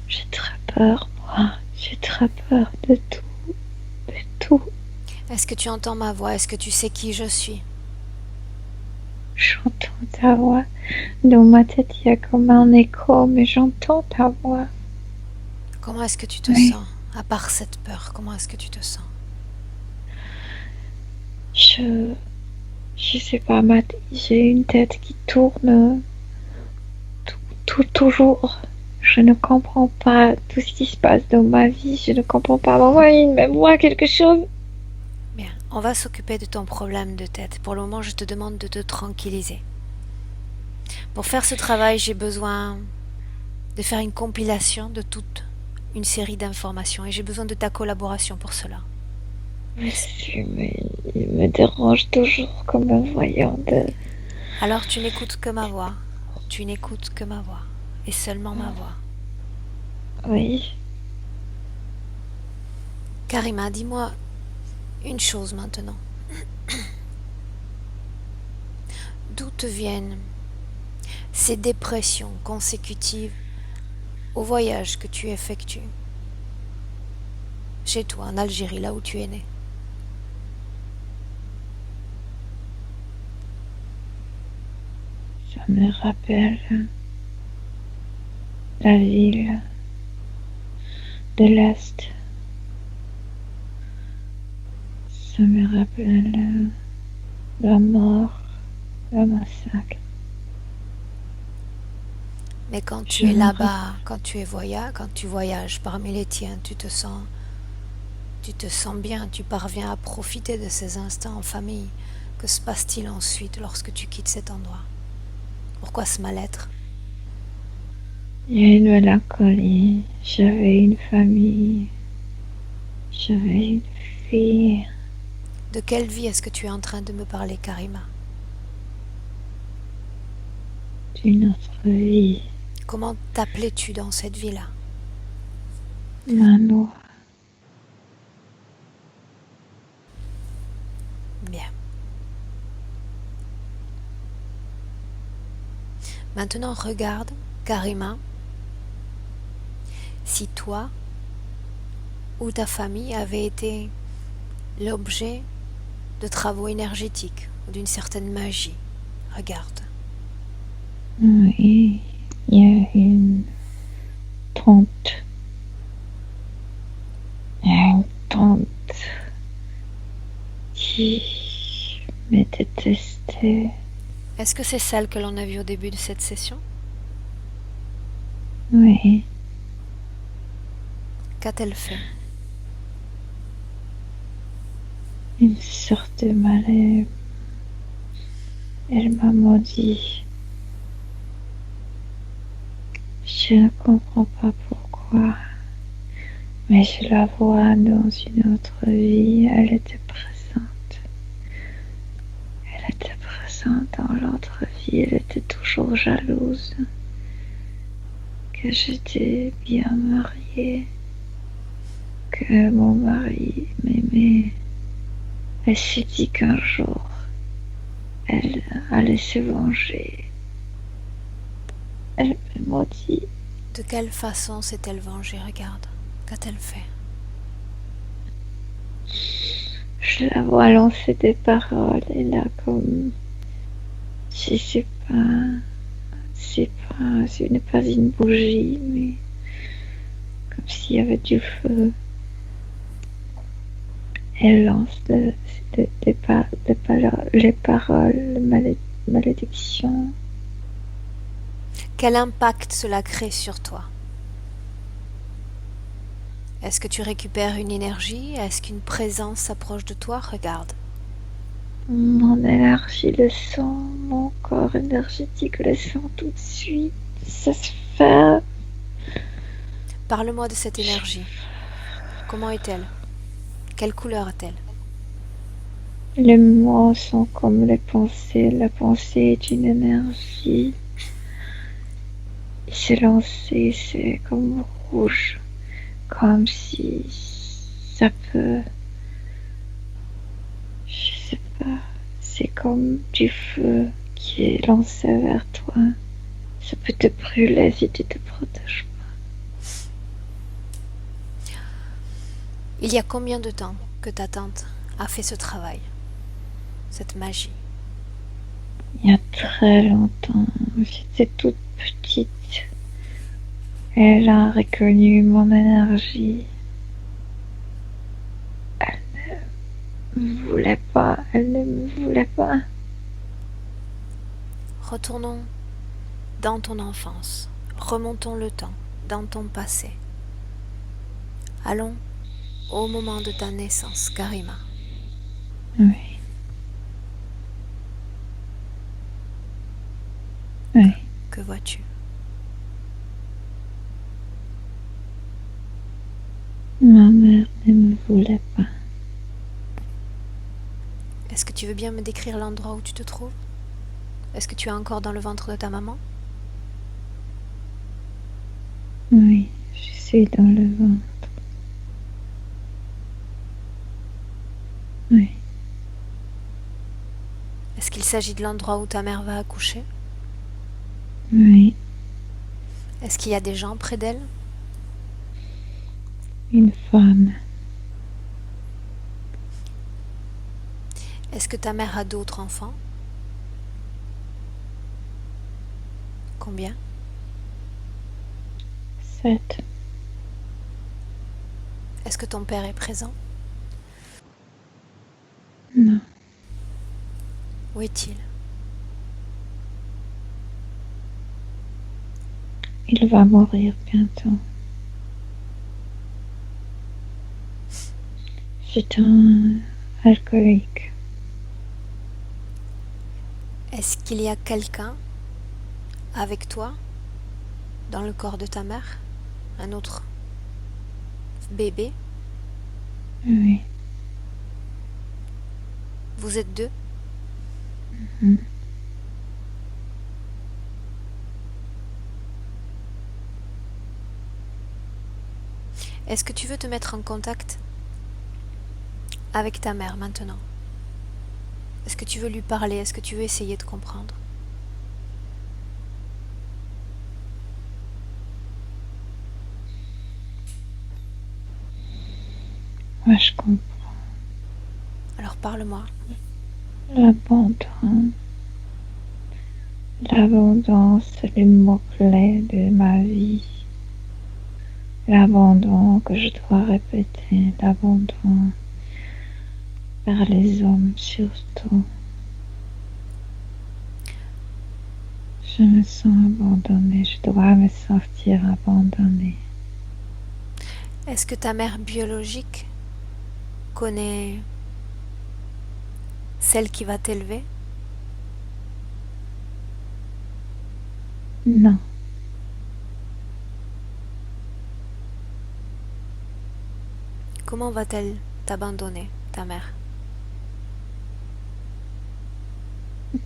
J'ai très peur, moi. J'ai très peur de tout. De tout. Est-ce que tu entends ma voix? Est-ce que tu sais qui je suis? J'entends ta voix. Dans ma tête, il y a comme un écho, mais j'entends ta voix. Comment est-ce que tu te sens? À part cette peur, comment est-ce que tu te sens? Je sais pas, j'ai une tête qui tourne toujours. Je ne comprends pas tout ce qui se passe dans ma vie. Je ne comprends pas. Maman, il me voit quelque chose. Bien, on va s'occuper de ton problème de tête. Pour le moment, je te demande de te tranquilliser. Pour faire ce travail, j'ai besoin de faire une compilation de toute une série d'informations et j'ai besoin de ta collaboration pour cela. Monsieur, mais il me dérange toujours comme un voyant de... Alors tu n'écoutes que ma voix. Tu n'écoutes que ma voix. Et seulement ma voix. Oui. Karima, dis-moi une chose maintenant. D'où te viennent ces dépressions consécutives au voyage que tu effectues chez toi en Algérie, là où tu es né? Ça me rappelle la ville de l'Est. Ça me rappelle la mort, le massacre. Mais quand tu es là-bas, quand tu voyages parmi les tiens, tu te sens bien, tu parviens à profiter de ces instants en famille. Que se passe-t-il ensuite lorsque tu quittes cet endroit? Pourquoi ce mal-être? Il y a une mélancolie. J'avais une famille. J'avais une fille. De quelle vie est-ce que tu es en train de me parler, Karima? D'une autre vie. Comment t'appelais-tu dans cette vie-là? Manoir. Bien. Maintenant, regarde, Karima, si toi ou ta famille avait été l'objet de travaux énergétiques ou d'une certaine magie. Regarde. Oui, il y a une tante. Il y a une tante qui me détestait. Est-ce que c'est celle que l'on a vue au début de cette session? Oui. Qu'a-t-elle fait? Une sorte de malheur. Elle m'a maudit. Je ne comprends pas pourquoi, mais je la vois dans une autre vie. Elle était présente. Elle était présente dans l'autre vie. Elle était toujours jalouse que j'étais bien mariée, que mon mari m'aimait. Elle s'est dit qu'un jour, elle allait se venger. Elle me maudit. De quelle façon s'est-elle vengée? Regarde. Qu'a-t-elle fait? Je la vois lancer des paroles et là comme... Je sais pas... ce n'est pas une bougie, mais comme s'il y avait du feu. Elle lance les paroles, malédictions. Quel impact cela crée sur toi? Est-ce que tu récupères une énergie? Est-ce qu'une présence s'approche de toi? Regarde. Mon énergie le sent, mon corps énergétique le sent tout de suite. Ça se fait. Parle-moi de cette énergie. Comment est-elle? Quelle couleur a-t-elle? Les mots sont comme les pensées. La pensée est une énergie. C'est lancé, c'est comme rouge. Comme si ça peut. Je sais pas. C'est comme du feu qui est lancé vers toi. Ça peut te brûler si tu te protèges Il y a combien de temps que ta tante a fait ce travail, cette magie? Il y a très longtemps, j'étais toute petite. Elle a reconnu mon énergie. Elle ne me voulait pas, elle ne me voulait pas. Retournons dans ton enfance. Remontons le temps, dans ton passé. Allons au moment de ta naissance, Karima. Oui. Oui. Que vois-tu? Ma mère ne me voulait pas. Est-ce que tu veux bien me décrire l'endroit où tu te trouves? Est-ce que tu es encore dans le ventre de ta maman? Oui, je suis dans le ventre. Oui. Est-ce qu'il s'agit de l'endroit où ta mère va accoucher? Oui. Est-ce qu'il y a des gens près d'elle? Une femme. Est-ce que ta mère a d'autres enfants? Combien? 7. Est-ce que ton père est présent? Non. Où est-il? Il va mourir bientôt. C'est un alcoolique. Est-ce qu'il y a quelqu'un avec toi dans le corps de ta mère? Un autre bébé? Oui. Vous êtes deux? Mhm. Est-ce que tu veux te mettre en contact avec ta mère maintenant? Est-ce que tu veux lui parler? Est-ce que tu veux essayer de comprendre? Moi, je comprends. Alors parle-moi. L'abandon. L'abandon, c'est le mot-clé de ma vie. L'abandon que je dois répéter. L'abandon vers les hommes surtout. Je me sens abandonnée. Je dois me sentir abandonnée. Est-ce que ta mère biologique connaît celle qui va t'élever? Non. Comment va-t-elle t'abandonner, ta mère?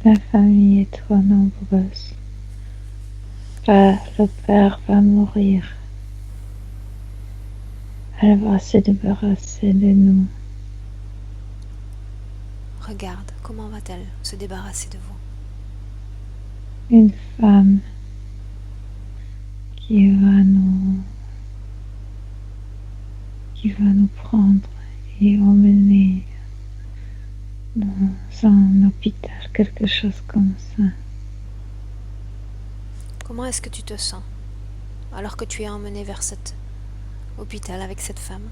La famille est trop nombreuse. Le père va mourir. Elle va se débarrasser de nous. Regarde, comment va-t-elle se débarrasser de vous? Une femme qui va nous prendre et emmener dans un hôpital, quelque chose comme ça. Comment est-ce que tu te sens alors que tu es emmené vers cet hôpital avec cette femme?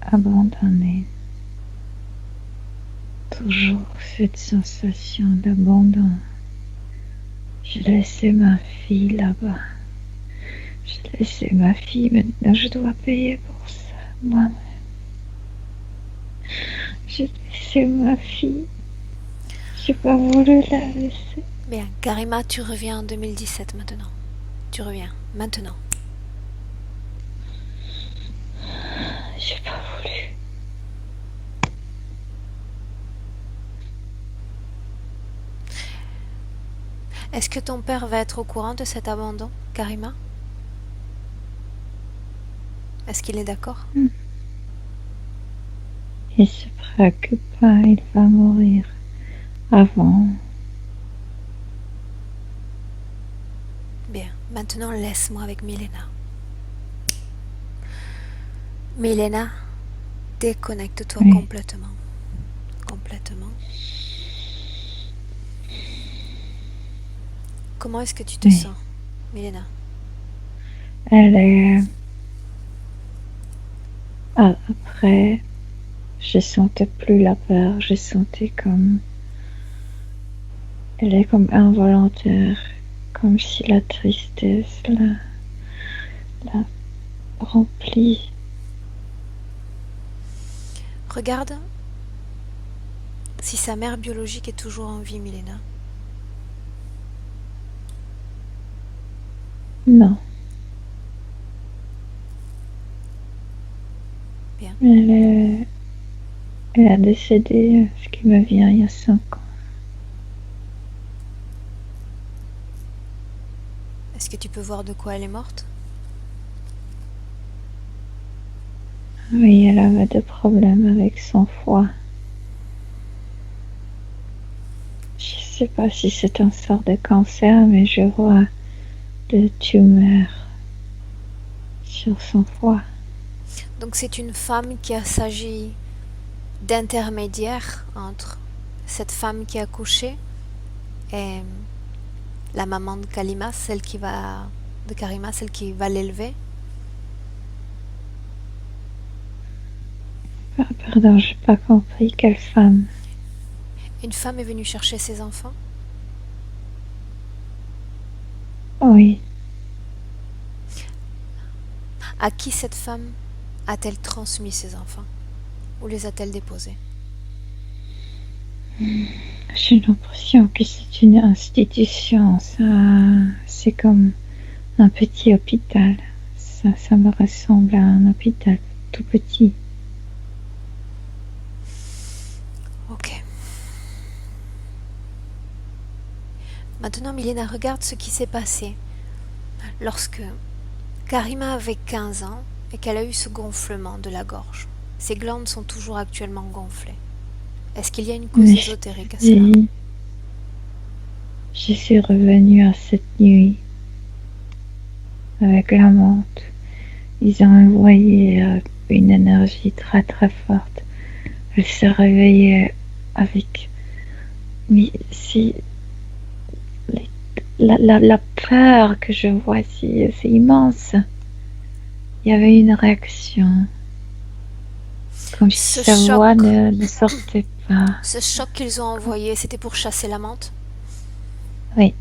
Abandonnée. Toujours cette sensation d'abandon. J'ai laissé ma fille là-bas. J'ai laissé ma fille, maintenant je dois payer pour ça. Moi-même. J'ai laissé ma fille. J'ai pas voulu la laisser. Bien, Karima, tu reviens en 2017 maintenant. Tu reviens maintenant. J'ai pas voulu. Est-ce que ton père va être au courant de cet abandon, Karima? Est-ce qu'il est d'accord? Il se préoccupe pas, il va mourir avant. Bien, maintenant laisse-moi avec Milena. Milena, déconnecte-toi Oui. complètement. Complètement. Comment est-ce que tu te Oui. sens, Milena? Elle est... Après, je sentais plus la peur, je sentais comme... Elle est comme involontaire, comme si la tristesse la remplit. Regarde si sa mère biologique est toujours en vie, Milena. Non. Bien. Elle a décédé, ce qui me vient il y a 5 ans. Est-ce que tu peux voir de quoi elle est morte? Oui, elle avait des problèmes avec son foie. Je sais pas si c'est un sort de cancer, mais je vois des tumeurs sur son foie. Donc c'est une femme qui a s'agi d'intermédiaire entre cette femme qui a accouché et la maman de Karima, celle qui va l'élever. Pardon, j'ai pas compris quelle femme. Une femme est venue chercher ses enfants. Oui, À qui cette femme a-t-elle transmis ses enfants? Où les a-t-elle déposés? j'ai l'impression que c'est une institution. Ça, c'est comme un petit hôpital. Ça me ressemble à un hôpital tout petit. Ok. Maintenant, Milena, regarde ce qui s'est passé lorsque Karima avait 15 ans et qu'elle a eu ce gonflement de la gorge. Ses glandes sont toujours actuellement gonflées. Est-ce qu'il y a une cause Mais ésotérique à cela? je suis revenue à cette nuit avec la menthe. Ils ont envoyé une énergie très très forte. Elle s'est réveillée avec... Mais si... La peur que je vois, c'est immense. Il y avait une réaction. Comme si sa voix ne sortait pas. Ce choc qu'ils ont envoyé, c'était pour chasser la menthe? Oui.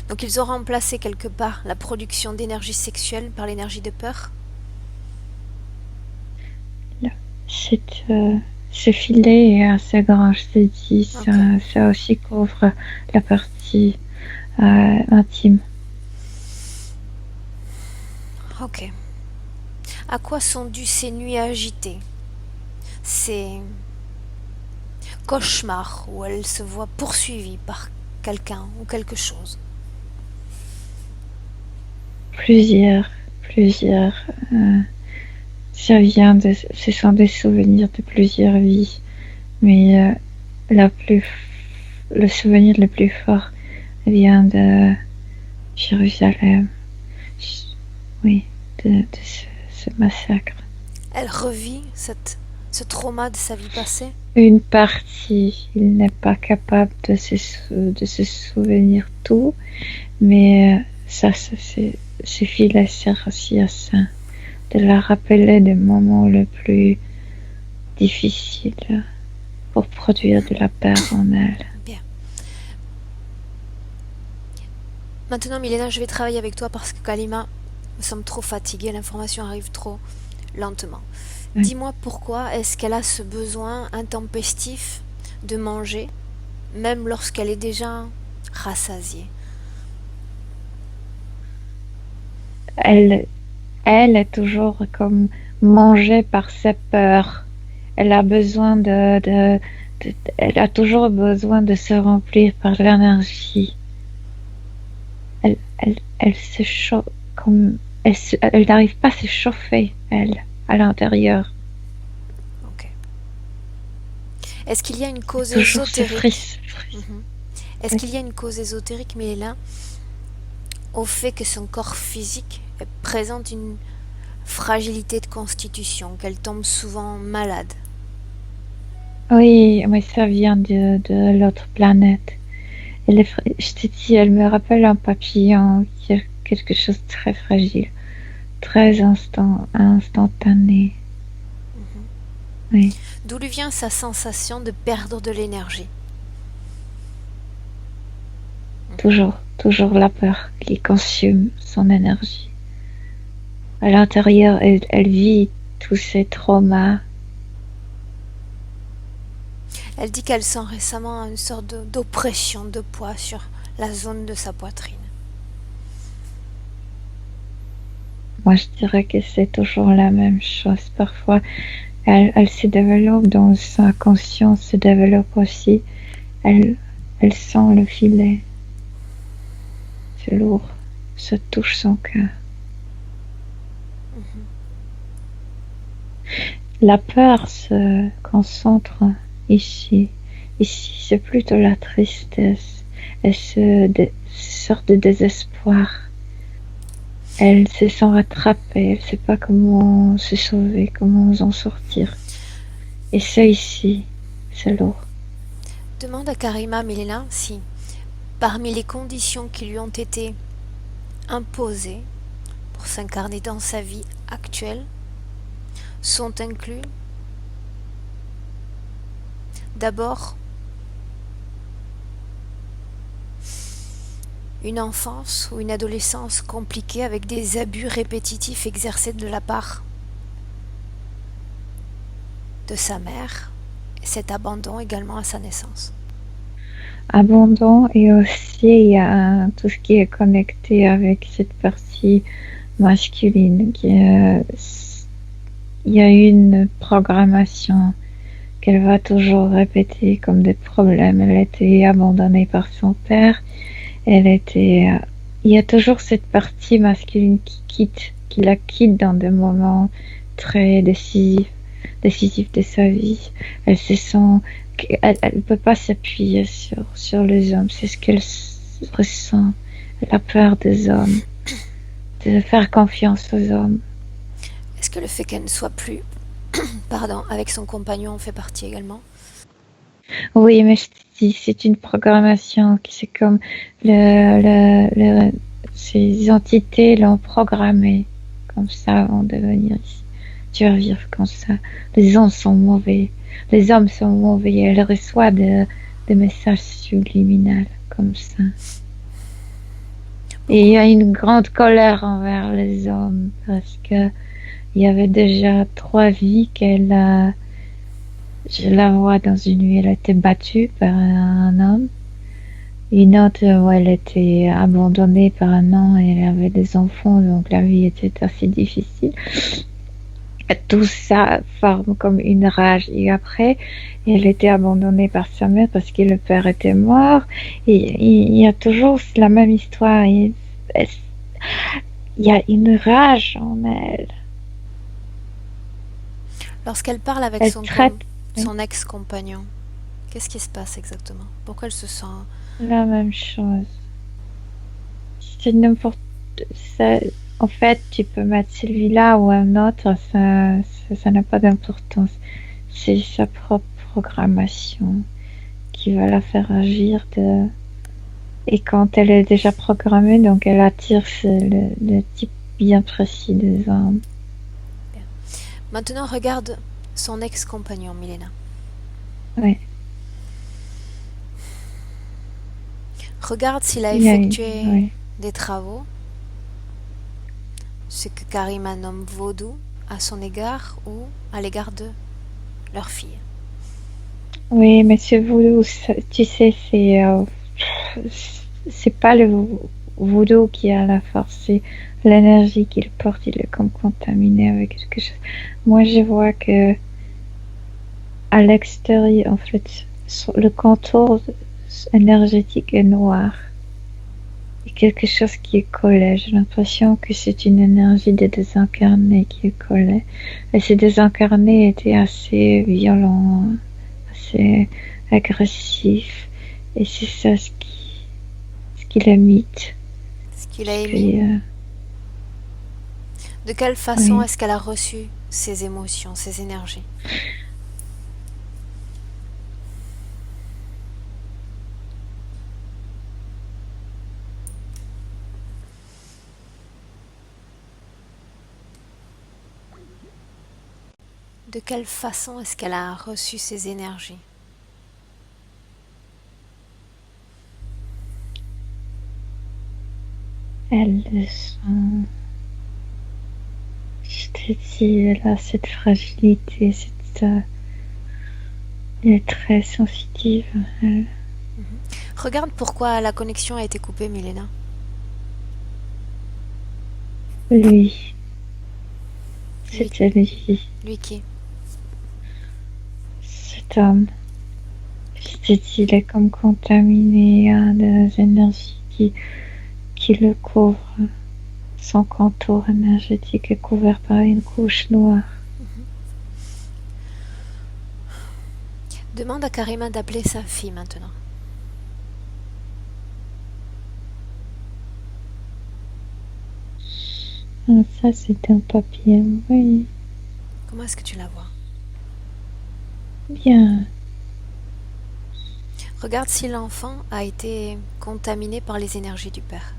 Donc ils ont remplacé quelque part la production d'énergie sexuelle par l'énergie de peur? Ce filet est assez grand, je te dis. Ça aussi couvre la partie intime. Ok. À quoi sont dues ces nuits agitées? Ces cauchemars où elle se voit poursuivie par quelqu'un ou quelque chose? Plusieurs. Ce sont des souvenirs de plusieurs vies, mais le souvenir le plus fort vient de Jérusalem. Oui, de ce massacre. Elle revit ce trauma de sa vie passée? Une partie, il n'est pas capable de se souvenir tout, mais ça suffit de sert aussi à ça, de la rappeler des moments les plus difficiles pour produire de la peur en elle. Bien. Maintenant, Milena, je vais travailler avec toi parce que Kalima, nous sommes trop fatigués, l'information arrive trop lentement. Oui. Dis-moi pourquoi est-ce qu'elle a ce besoin intempestif de manger, même lorsqu'elle est déjà rassasiée. Elle, elle est toujours comme mangée par ses peurs. Elle a besoin elle a toujours besoin de se remplir par l'énergie. Elle se chauffe comme, elle n'arrive pas à se chauffer, elle, à l'intérieur. Ok. Est-ce qu'il y a une cause Toujours ce ésotérique frise. Est-ce Oui. qu'il y a une cause ésotérique, Milena, au fait que son corps physique présente une fragilité de constitution, qu'elle tombe souvent malade? Oui, mais ça vient de l'autre planète. Je te dis, elle me rappelle un papillon qui est quelque chose de très fragile, très instantané. Oui, D'où lui vient sa sensation de perdre de l'énergie? toujours la peur qui consume son énergie. À l'intérieur, elle vit tous ces traumas. Elle dit qu'elle sent récemment une sorte d'oppression, de poids sur la zone de sa poitrine. Moi, je dirais que c'est toujours la même chose. Parfois, elle se développe dans sa conscience, se développe aussi. Elle, elle sent le filet. C'est lourd. Ça touche son cœur. La peur se concentre ici. Ici, c'est plutôt la tristesse et sorte de désespoir. Elle se sent rattrapée, elle ne sait pas comment se sauver, comment en sortir. Et ça ici, c'est lourd. Demande à Karima, Milena, si, parmi les conditions qui lui ont été imposées pour s'incarner dans sa vie actuelle, sont inclus d'abord une enfance ou une adolescence compliquée avec des abus répétitifs exercés de la part de sa mère, et cet abandon également à sa naissance. Abandon et aussi il y a tout ce qui est connecté avec cette partie masculine. Il y a une programmation qu'elle va toujours répéter comme des problèmes. Elle a été abandonnée par son père. Il y a toujours cette partie masculine qui la quitte dans des moments très décisifs de sa vie. Elle se sent qu'elle ne peut pas s'appuyer sur les hommes. C'est ce qu'elle ressent. Elle a peur des hommes, de faire confiance aux hommes. Est-ce que le fait qu'elle ne soit plus avec son compagnon fait partie également? Oui, mais je te dis, c'est une programmation qui c'est comme ces entités l'ont programmé comme ça avant de venir ici. Tu vas vivre comme ça. Les hommes sont mauvais. Les hommes sont mauvais. Elle reçoit des messages subliminaux comme ça. Et il y a une grande colère envers les hommes parce que il y avait déjà 3 vies qu'elle a. Je la vois dans une nuit, elle a été battue par un homme. Une autre où elle était abandonnée par un homme et elle avait des enfants, donc la vie était assez difficile. Et tout ça forme comme une rage. Et après, elle était abandonnée par sa mère parce que le père était mort. Et il y a toujours la même histoire. Il y a une rage en elle. Lorsqu'elle parle avec Elle traite son ex-compagnon, qu'est-ce qui se passe exactement? Pourquoi elle se sent... la même chose. C'est n'importe ça. En fait, tu peux mettre celui-là ou un autre, ça n'a pas d'importance. C'est sa propre programmation qui va la faire agir et quand elle est déjà programmée, donc elle attire le type bien précis des hommes. Bien. Maintenant, regarde son ex-compagnon, Milena. Oui. Regarde s'il a effectué des travaux, ce que Karima nomme vaudou, à son égard ou à l'égard de leur fille. Oui, mais ce voodoo, tu sais, c'est pas le voodoo qui a la force, c'est l'énergie qu'il porte. Il est comme contaminé avec quelque chose. Moi, je vois que à l'extérieur, en fait, le contour énergétique est noir. Il y a quelque chose qui est collé. J'ai l'impression que c'est une énergie des désincarnés qui est collée. Et ces désincarnés étaient assez violents, assez agressifs. Et c'est ça ce qui limite. Ce qu'il a émis. De quelle façon Oui. est-ce qu'elle a reçu ces émotions, ces énergies? De quelle façon est-ce qu'elle a reçu ces énergies? Elles sont... Je te dis, elle a cette fragilité, elle est très sensitive. Regarde pourquoi la connexion a été coupée, Milena. Lui. C'était lui. Lui qui? Cet homme. Je te dis, il est comme contaminé, il y a des énergies qui le couvrent. Son contour énergétique est couvert par une couche noire. Demande à Karima d'appeler sa fille maintenant. Ah, ça, c'est un papier, oui. Comment est-ce que tu la vois? Bien. Regarde si l'enfant a été contaminé par les énergies du père.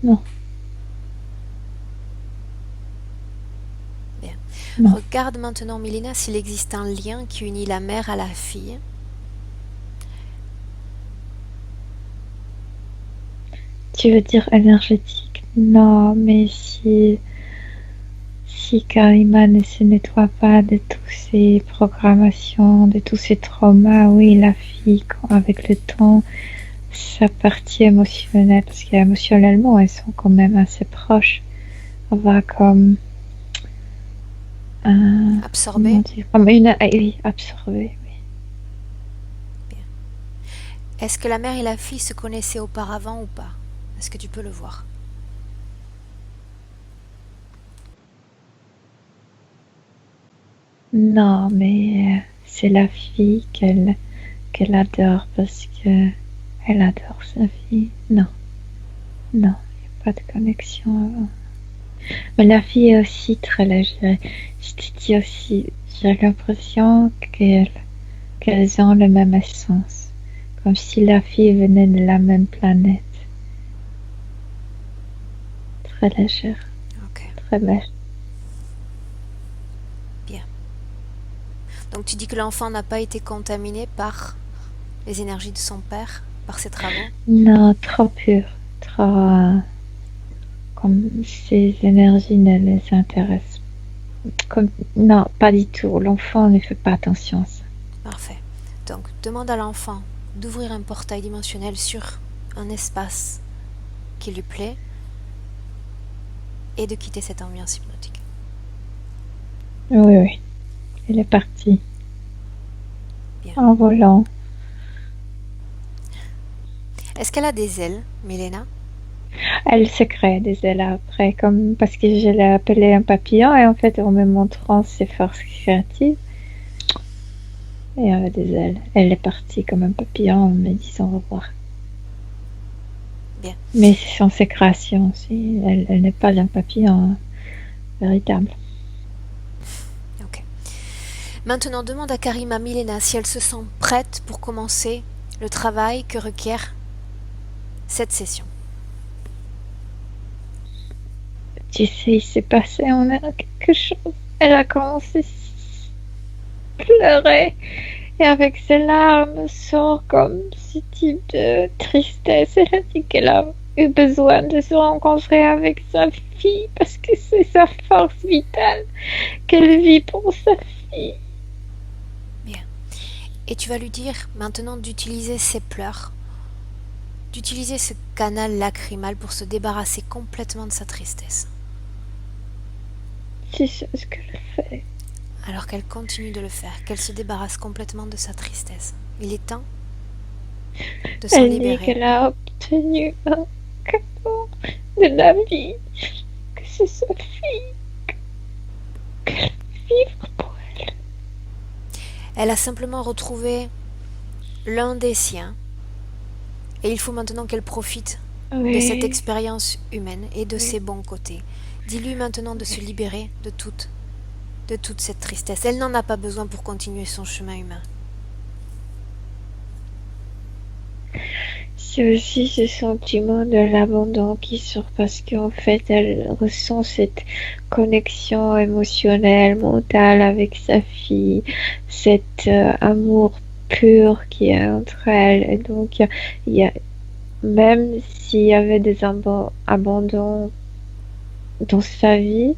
Non. Bien. Non. Regarde maintenant, Milena, s'il existe un lien qui unit la mère à la fille. Tu veux dire énergétique? Non, mais si Karima ne se nettoie pas de toutes ces programmations, de tous ces traumas, oui, la fille, avec le temps, sa partie émotionnelle, parce qu'émotionnellement, elles sont quand même assez proches, on va comme Absorbée. comme oui, absorbée, oui. Bien. Est-ce que la mère et la fille se connaissaient auparavant ou pas? Est-ce que tu peux le voir? Non, mais c'est la fille qu'elle adore parce que elle adore sa fille. Non, non, il n'y a pas de connexion avant. Mais la fille est aussi très légère. Je te dis aussi, j'ai l'impression qu'elles ont la même essence. Comme si la fille venait de la même planète. Très légère. Ok. Très belle. Bien. Donc tu dis que l'enfant n'a pas été contaminé par les énergies de son père, par ses travaux? Non, trop pure. Trop... comme ces énergies ne les intéressent. Non, pas du tout. L'enfant ne fait pas attention à ça. Parfait. Donc demande à l'enfant d'ouvrir un portail dimensionnel sur un espace qui lui plaît et de quitter cette ambiance hypnotique. Oui, oui. Elle est partie. Bien. En volant. Est-ce qu'elle a des ailes, Milena? Elle se crée des ailes après, comme parce que je l'ai appelé un papillon et en fait en me montrant ses forces créatives, et elle a des ailes. Elle est partie comme un papillon en me disant au revoir. Bien. Mais ce sont ses créations aussi. Elle n'est pas un papillon véritable. Ok. Maintenant, demande à Karima Milena si elle se sent prête pour commencer le travail que requiert cette session. Tu sais, il s'est passé en elle quelque chose. Elle a commencé à pleurer et avec ses larmes sort comme ce type de tristesse. Elle a dit qu'elle a eu besoin de se rencontrer avec sa fille parce que c'est sa force vitale qu'elle vit pour sa fille. Bien. Et tu vas lui dire maintenant d'utiliser ses pleurs, d'utiliser ce canal lacrymal pour se débarrasser complètement de sa tristesse. C'est ce qu'elle fait. Alors qu'elle continue de le faire, qu'elle se débarrasse complètement de sa tristesse. Il est temps de s'en Elle dit libérer. qu'elle a obtenu un cadeau de la vie, que c'est sa fille, qu'elle vivre pour elle. Elle a simplement retrouvé l'un des siens. Et il faut maintenant qu'elle profite de cette expérience humaine et de ses bons côtés. Dis-lui maintenant de se libérer de toute cette tristesse. Elle n'en a pas besoin pour continuer son chemin humain. C'est aussi ce sentiment de l'abandon qui sort parce qu'en fait, elle ressent cette connexion émotionnelle, mentale avec sa fille, cet amour pur qui est entre elles. Et donc, il y a, même s'il y avait des abandons dans sa vie,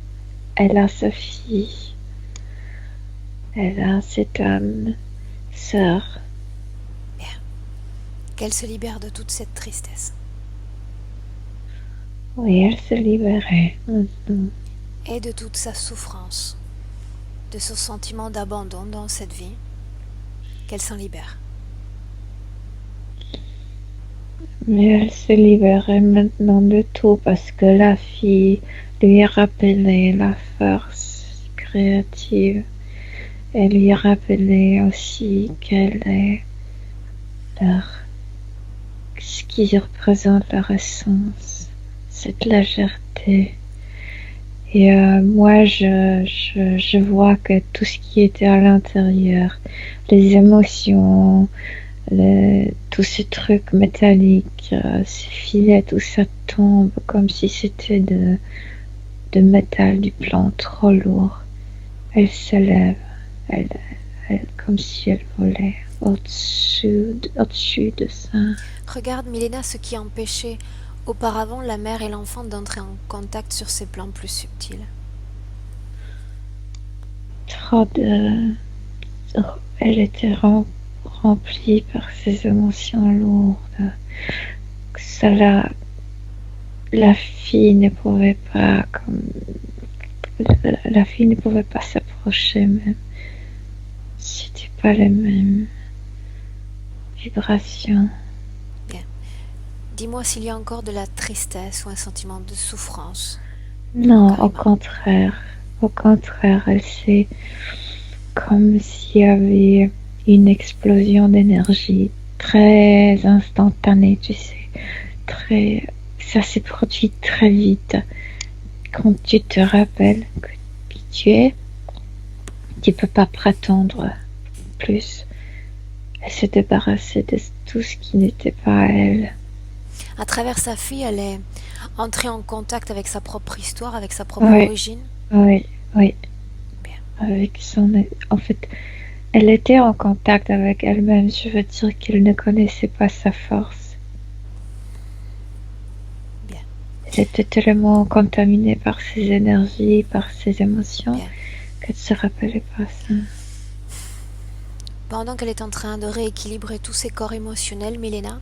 elle a sa fille. Elle a cette âme sœur. Qu'elle se libère de toute cette tristesse. Oui, elle se libérait. Et de toute sa souffrance, de ce sentiment d'abandon dans cette vie, qu'elle s'en libère. Mais elle se libérait maintenant de tout parce que la fille lui a rappelé la force créative. Elle lui a rappelé aussi qu'elle est ce qui représente leur essence, cette légèreté. Et moi, je vois que tout ce qui était à l'intérieur, les émotions, tous ces trucs métalliques, ces filets, tout ça tombe comme si c'était de métal, du plomb trop lourd. Elle se lève, elle, comme si elle volait au-dessus de ça. Regarde, Milena, ce qui empêchait auparavant la mère et l'enfant d'entrer en contact sur ces plans plus subtils. Trop de... Elle était remplie par ces émotions lourdes. Ça, la fille ne pouvait pas, la fille ne pouvait pas s'approcher même. C'était pas les mêmes vibrations. Bien. Dis-moi s'il y a encore de la tristesse ou un sentiment de souffrance. Non, au contraire. Au contraire, c'est comme s'il y avait une explosion d'énergie très instantanée, tu sais. Ça s'est produit très vite. Quand tu te rappelles qui tu es, tu peux pas prétendre plus. Elle s'est débarrassée de tout ce qui n'était pas elle. À travers sa fille, elle est entrée en contact avec sa propre histoire, avec sa propre origine. Oui. Bien. Avec en fait, elle était en contact avec elle-même. Je veux dire qu'elle ne connaissait pas sa force. Bien. Elle était tellement contaminée par ses énergies, par ses émotions, Bien. qu'elle ne se rappelait pas ça. Pendant qu'elle est en train de rééquilibrer tous ses corps émotionnels, Milena,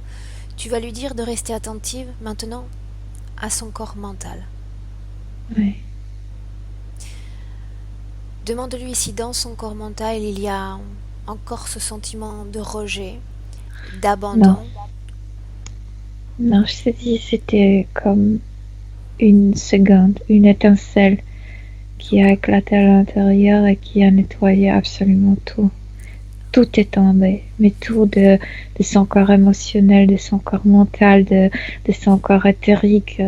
tu vas lui dire de rester attentive maintenant à son corps mental. Oui. Demande-lui si dans son corps mental il y a encore ce sentiment de rejet, d'abandon. Non, je te dis, c'était comme une seconde, une étincelle qui a éclaté à l'intérieur et qui a nettoyé absolument tout. Tout est tombé, mais tout de son corps émotionnel, de son corps mental, de son corps éthérique,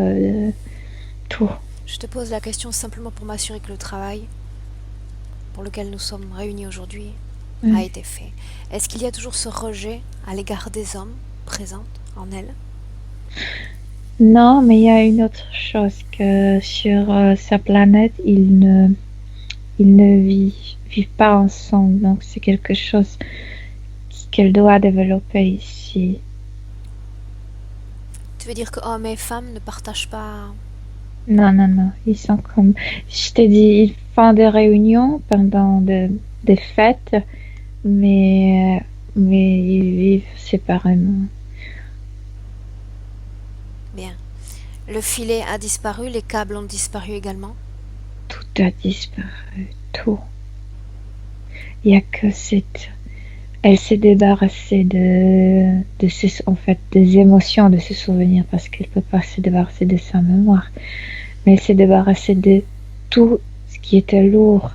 tout. Je te pose la question simplement pour m'assurer que le travail pour lequel nous sommes réunis aujourd'hui a été fait. Est-ce qu'il y a toujours ce rejet à l'égard des hommes présents en elle? Non, mais il y a une autre chose, que sur sa planète, ils ne vivent pas ensemble, donc c'est quelque chose qu'elle doit développer ici. Tu veux dire que hommes et femmes ne partagent pas... Non, non, non. Ils sont comme. Je t'ai dit, ils font des réunions pendant des fêtes, mais ils vivent séparément. Bien. Le filet a disparu, les câbles ont disparu également. Tout a disparu. Tout. Il n'y a que cette. Elle s'est débarrassée en fait, des émotions, de ses souvenirs, parce qu'elle ne peut pas se débarrasser de sa mémoire. Mais elle s'est débarrassée de tout ce qui était lourd.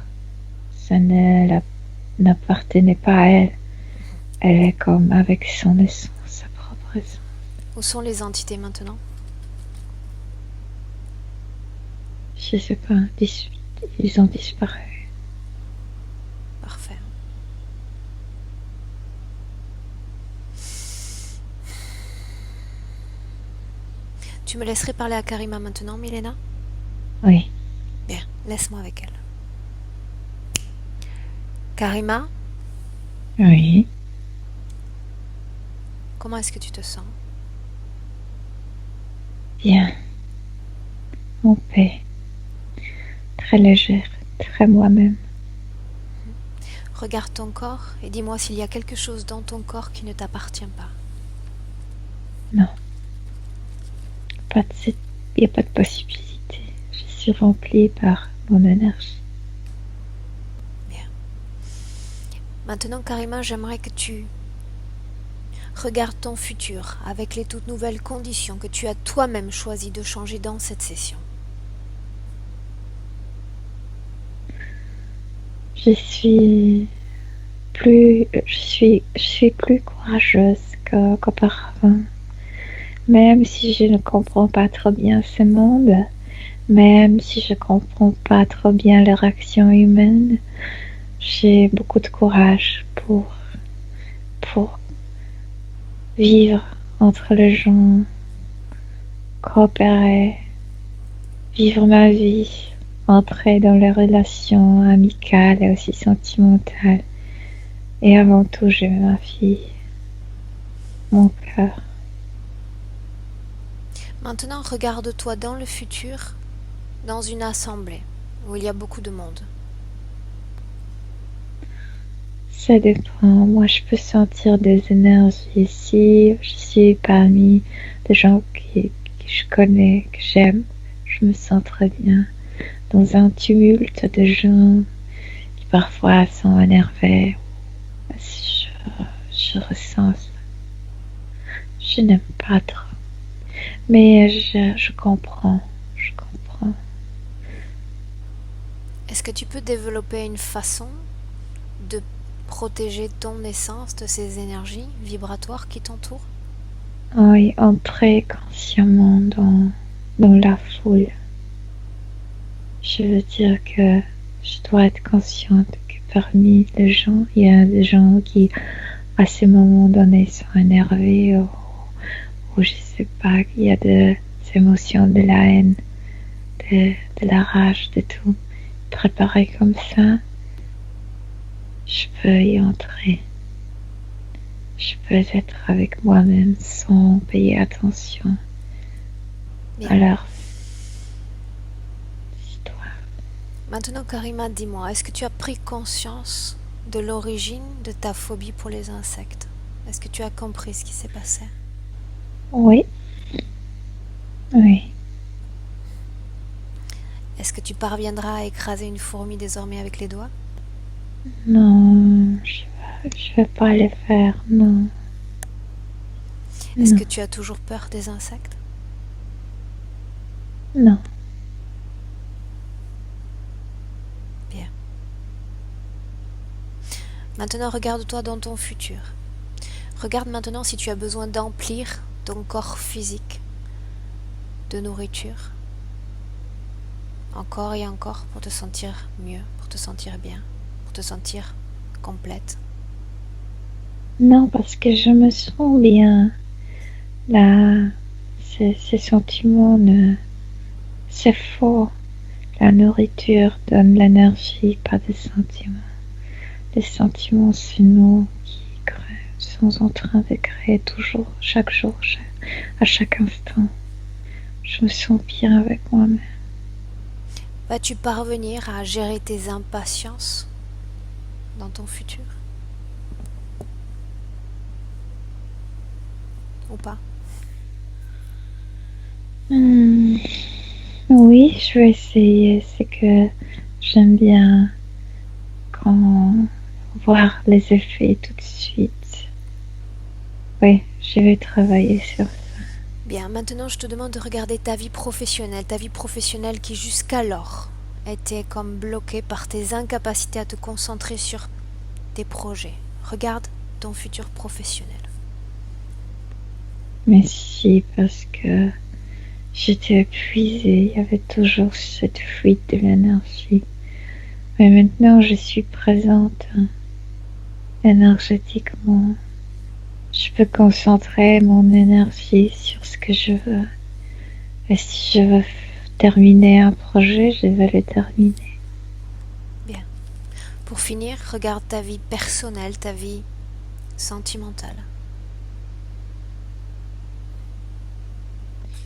Ça n'appartenait pas à elle. Elle est comme avec son essence, sa propre essence. Où sont les entités maintenant? Je sais pas, ils ont disparu. Parfait. Tu me laisserais parler à Karima maintenant, Milena? Oui. Bien, laisse-moi avec elle. Karima, Oui. comment est-ce que tu te sens? Bien. En paix. Très légère, très moi-même. Regarde ton corps et dis-moi s'il y a quelque chose dans ton corps qui ne t'appartient pas. Non. Il n'y a pas de possibilité. Je suis remplie par mon énergie. Bien. Maintenant, Karima, j'aimerais que tu regardes ton futur avec les toutes nouvelles conditions que tu as toi-même choisi de changer dans cette session. Je suis plus courageuse qu'auparavant. Même si je ne comprends pas trop bien ce monde, même si je ne comprends pas trop bien les réactions humaines, j'ai beaucoup de courage pour vivre entre les gens, coopérer, vivre ma vie, entrer dans les relations amicales et aussi sentimentales. Et avant tout, j'aime ma fille, mon cœur. Maintenant, regarde-toi dans le futur, dans une assemblée où il y a beaucoup de monde. Ça dépend. Moi, je peux sentir des énergies ici. Je suis parmi des gens que je connais, que j'aime. Je me sens très bien. Dans un tumulte de gens qui parfois sont énervés. Je ressens ça. Je n'aime pas trop. Mais je comprends. Je comprends. Est-ce que tu peux développer une façon de protéger ton essence de ces énergies vibratoires qui t'entourent? Oui, entrer consciemment dans la foule. Je veux dire que je dois être consciente que parmi les gens, il y a des gens qui, à ce moment donné, sont énervés ou je sais pas, il y a des émotions de la haine, de la rage, de tout. Préparé comme ça, je peux y entrer. Je peux être avec moi-même sans payer attention Bien. à leur histoire. Maintenant, Karima, dis-moi, est-ce que tu as pris conscience de l'origine de ta phobie pour les insectes? Est-ce que tu as compris ce qui s'est passé? Oui. Oui. Est-ce que tu parviendras à écraser une fourmi désormais avec les doigts? Non, je vais pas le faire, non. Est-ce Non. que tu as toujours peur des insectes? Non. Bien. Maintenant, regarde-toi dans ton futur. Regarde maintenant si tu as besoin d'emplir ton corps physique de nourriture. Encore et encore pour te sentir mieux, pour te sentir bien, pour te sentir complète. Non, parce que je me sens bien. Là, ces sentiments, c'est faux. La nourriture donne l'énergie, pas des sentiments. Les sentiments, c'est nous qui créons. sont en train de créer toujours, chaque jour, à chaque instant. Je me sens bien avec moi-même. Vas-tu parvenir à gérer tes impatiences dans ton futur? Ou pas? Oui, je vais essayer. C'est que j'aime bien voir les effets tout de suite. Oui, je vais travailler sur ça. Bien, maintenant je te demande de regarder ta vie professionnelle qui jusqu'alors était comme bloquée par tes incapacités à te concentrer sur tes projets. Regarde ton futur professionnel. Mais si, parce que j'étais épuisée, il y avait toujours cette fuite de l'énergie. Mais maintenant, je suis présente énergétiquement. Je peux concentrer mon énergie sur ce que je veux. Et si je veux terminer un projet, je vais le terminer. Bien. Pour finir, regarde ta vie personnelle, ta vie sentimentale.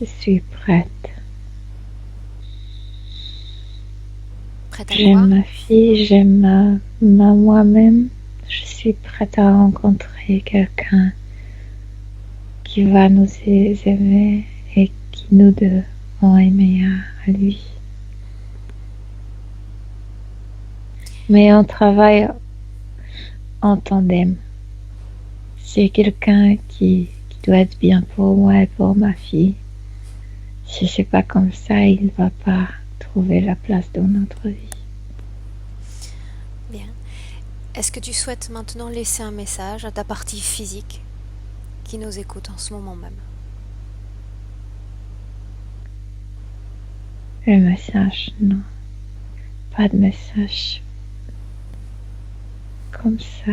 Je suis prête. Prête à quoi? J'aime ma fille, j'aime moi-même. Je suis prête à rencontrer quelqu'un qui va nous aimer et qui nous deux vont aimer à lui. Mais on travaille en tandem. C'est quelqu'un qui doit être bien pour moi et pour ma fille. Si c'est pas comme ça, il va pas trouver la place dans notre vie. Bien. Est-ce que tu souhaites maintenant laisser un message à ta partie physique qui nous écoute en ce moment même? Le message, non. Pas de message comme ça.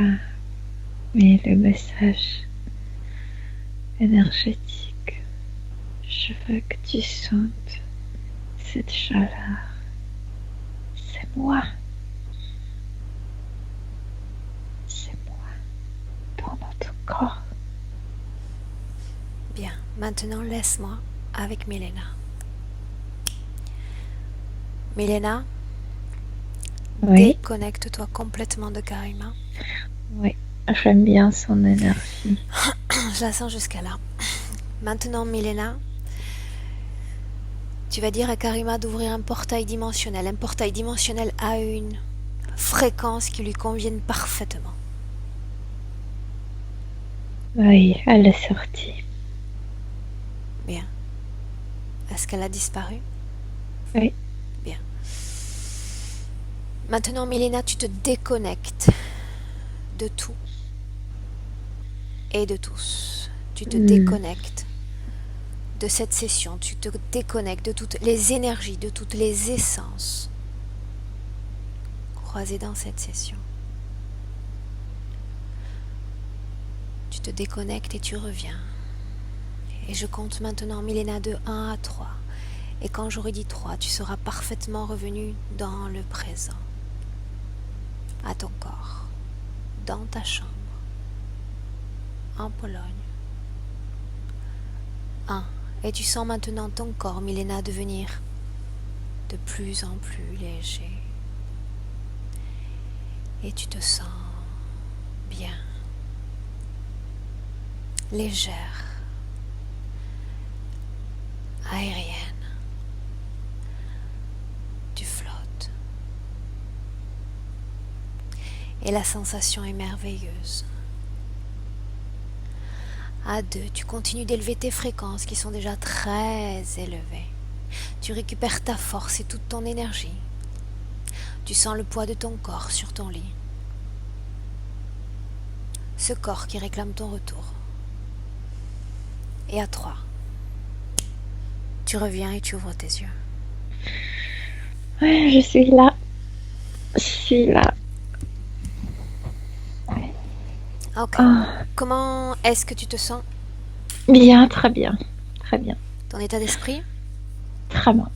Mais le message énergétique, je veux que tu sentes cette chaleur. C'est moi. C'est moi dans notre corps. Bien. Maintenant, laisse-moi avec Milena. Milena, Oui, déconnecte-toi complètement de Karima. oui. J'aime bien son énergie. Je la sens jusqu'à là. Maintenant, Milena, tu vas dire à Karima d'ouvrir un portail dimensionnel. Un portail dimensionnel a une fréquence qui lui convienne parfaitement. Oui, elle est sortie. Bien. Est-ce qu'elle a disparu? Oui. Bien. Maintenant, Milena, tu te déconnectes de tout et de tous. Tu te déconnectes de cette session, tu te déconnectes de toutes les énergies, de toutes les essences croisées dans cette session. Tu te déconnectes et tu reviens. Et je compte maintenant, Milena, de 1 à 3. Et quand j'aurai dit 3, tu seras parfaitement revenu dans le présent, à ton corps, dans ta chambre, en Pologne. 1. Et tu sens maintenant ton corps, Milena, devenir de plus en plus léger. Et tu te sens bien, légère, aérienne. Tu flottes. Et la sensation est merveilleuse. À 2, tu continues d'élever tes fréquences qui sont déjà très élevées. Tu récupères ta force et toute ton énergie. Tu sens le poids de ton corps sur ton lit. Ce corps qui réclame ton retour. Et à 3, tu reviens et tu ouvres tes yeux. Ouais, je suis là. Je suis là. Ok. Ah, Comment est-ce que tu te sens? bien, très bien. Très bien. Ton état d'esprit? Très bien.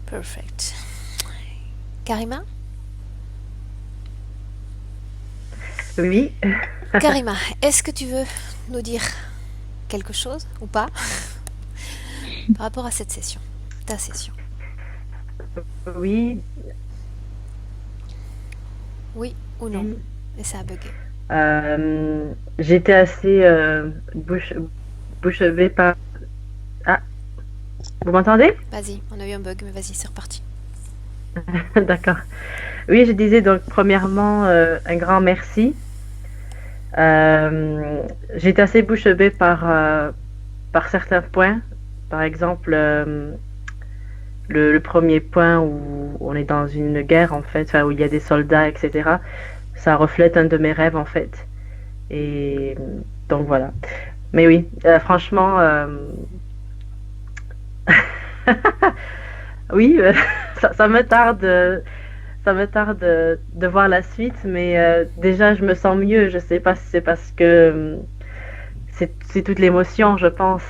Perfect. Karima? Oui, Karima, est-ce que tu veux nous dire quelque chose ou pas par rapport à cette session, ta session? Oui, Oui ou non? oui. Et ça a bugué. J'étais assez bouche bée par... Ah, vous m'entendez? Vas-y, on a eu un bug, mais vas-y, c'est reparti. D'accord. Oui, je disais donc premièrement un grand merci. J'étais assez bouche bée par certains points. Par exemple, le premier point où on est dans une guerre en fait, enfin, où il y a des soldats, etc. Ça reflète un de mes rêves en fait. Et donc voilà. Mais oui, franchement, oui, ça me tarde de voir la suite, mais déjà je me sens mieux. Je sais pas si c'est parce que c'est toute l'émotion, je pense,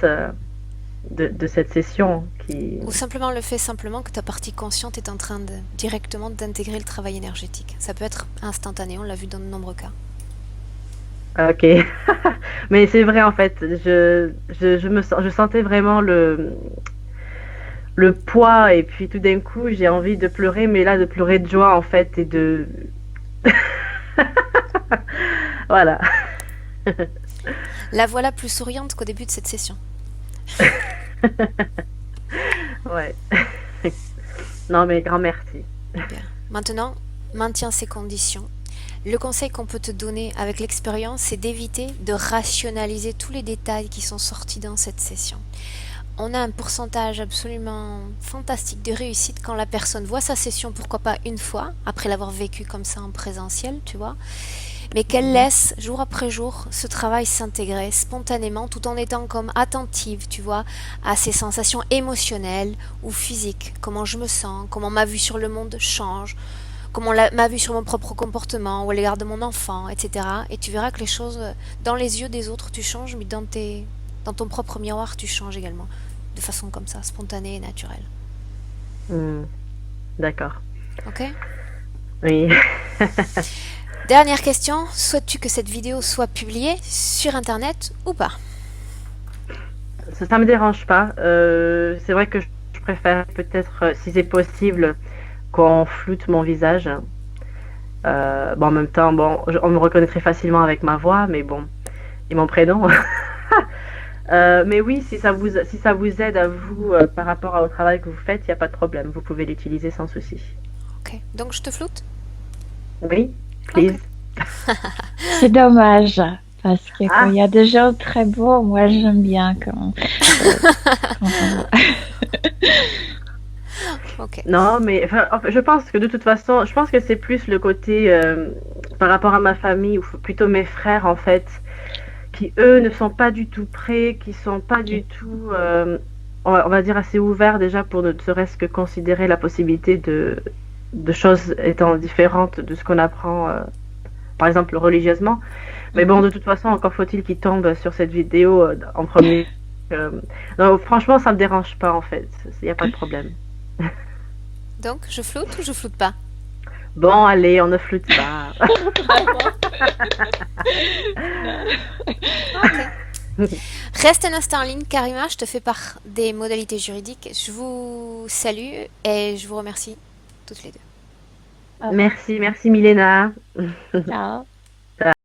de cette session qui. Ou simplement le fait simplement que ta partie consciente est en train directement d'intégrer le travail énergétique. Ça peut être instantané, on l'a vu dans de nombreux cas. Ok, mais c'est vrai en fait. Je sentais vraiment le poids et puis tout d'un coup j'ai envie de pleurer, mais là de pleurer de joie en fait et de voilà. La voilà plus souriante qu'au début de cette session. Ouais. Non mais grand merci. Bien. Maintenant, maintiens ces conditions. Le conseil qu'on peut te donner avec l'expérience, c'est d'éviter de rationaliser tous les détails qui sont sortis dans cette session. On a un pourcentage absolument fantastique de réussite quand la personne voit sa session, pourquoi pas une fois, après l'avoir vécu comme ça en présentiel, tu vois, mais qu'elle laisse jour après jour ce travail s'intégrer spontanément tout en étant comme attentive, tu vois, à ses sensations émotionnelles ou physiques, comment je me sens, comment ma vue sur le monde change, comment ma vue sur mon propre comportement ou à l'égard de mon enfant, etc. Et tu verras que les choses, dans les yeux des autres, tu changes, mais dans ton propre miroir, tu changes également, de façon comme ça, spontanée et naturelle. Hmm, d'accord. Ok? Oui. Dernière question, souhaites-tu que cette vidéo soit publiée sur Internet ou pas? Ça me dérange pas. C'est vrai que je préfère peut-être, si c'est possible, qu'on floute mon visage. Bon, en même temps, bon, on me reconnaîtrait facilement avec ma voix, mais bon, et mon prénom. Mais oui, si ça vous aide à vous par rapport au travail que vous faites, il n'y a pas de problème. Vous pouvez l'utiliser sans souci. Ok, donc je te floute? Oui, Ok. please. C'est dommage, parce que quand Ah, il y a des gens très beaux, moi j'aime bien quand Ok. non, mais enfin, je pense que de toute façon, je pense que c'est plus le côté par rapport à ma famille, ou plutôt mes frères en fait, qui eux ne sont pas du tout prêts, qui sont pas du Ok. tout, on va dire assez ouverts déjà pour ne serait-ce que considérer la possibilité de choses étant différentes de ce qu'on apprend, par exemple religieusement. Mais bon, Mhm. de toute façon, encore faut-il qu'ils tombent sur cette vidéo en premier. Euh, non, franchement, ça me dérange pas en fait. Il n'y a pas de problème. Donc, je floute ou je floute pas? Bon, allez, on ne flûte pas. Vraiment? Non. Ok. Reste un instant en ligne, Karima, je te fais part des modalités juridiques. Je vous salue et je vous remercie toutes les deux. Au revoir. Merci, merci Milena. Ciao.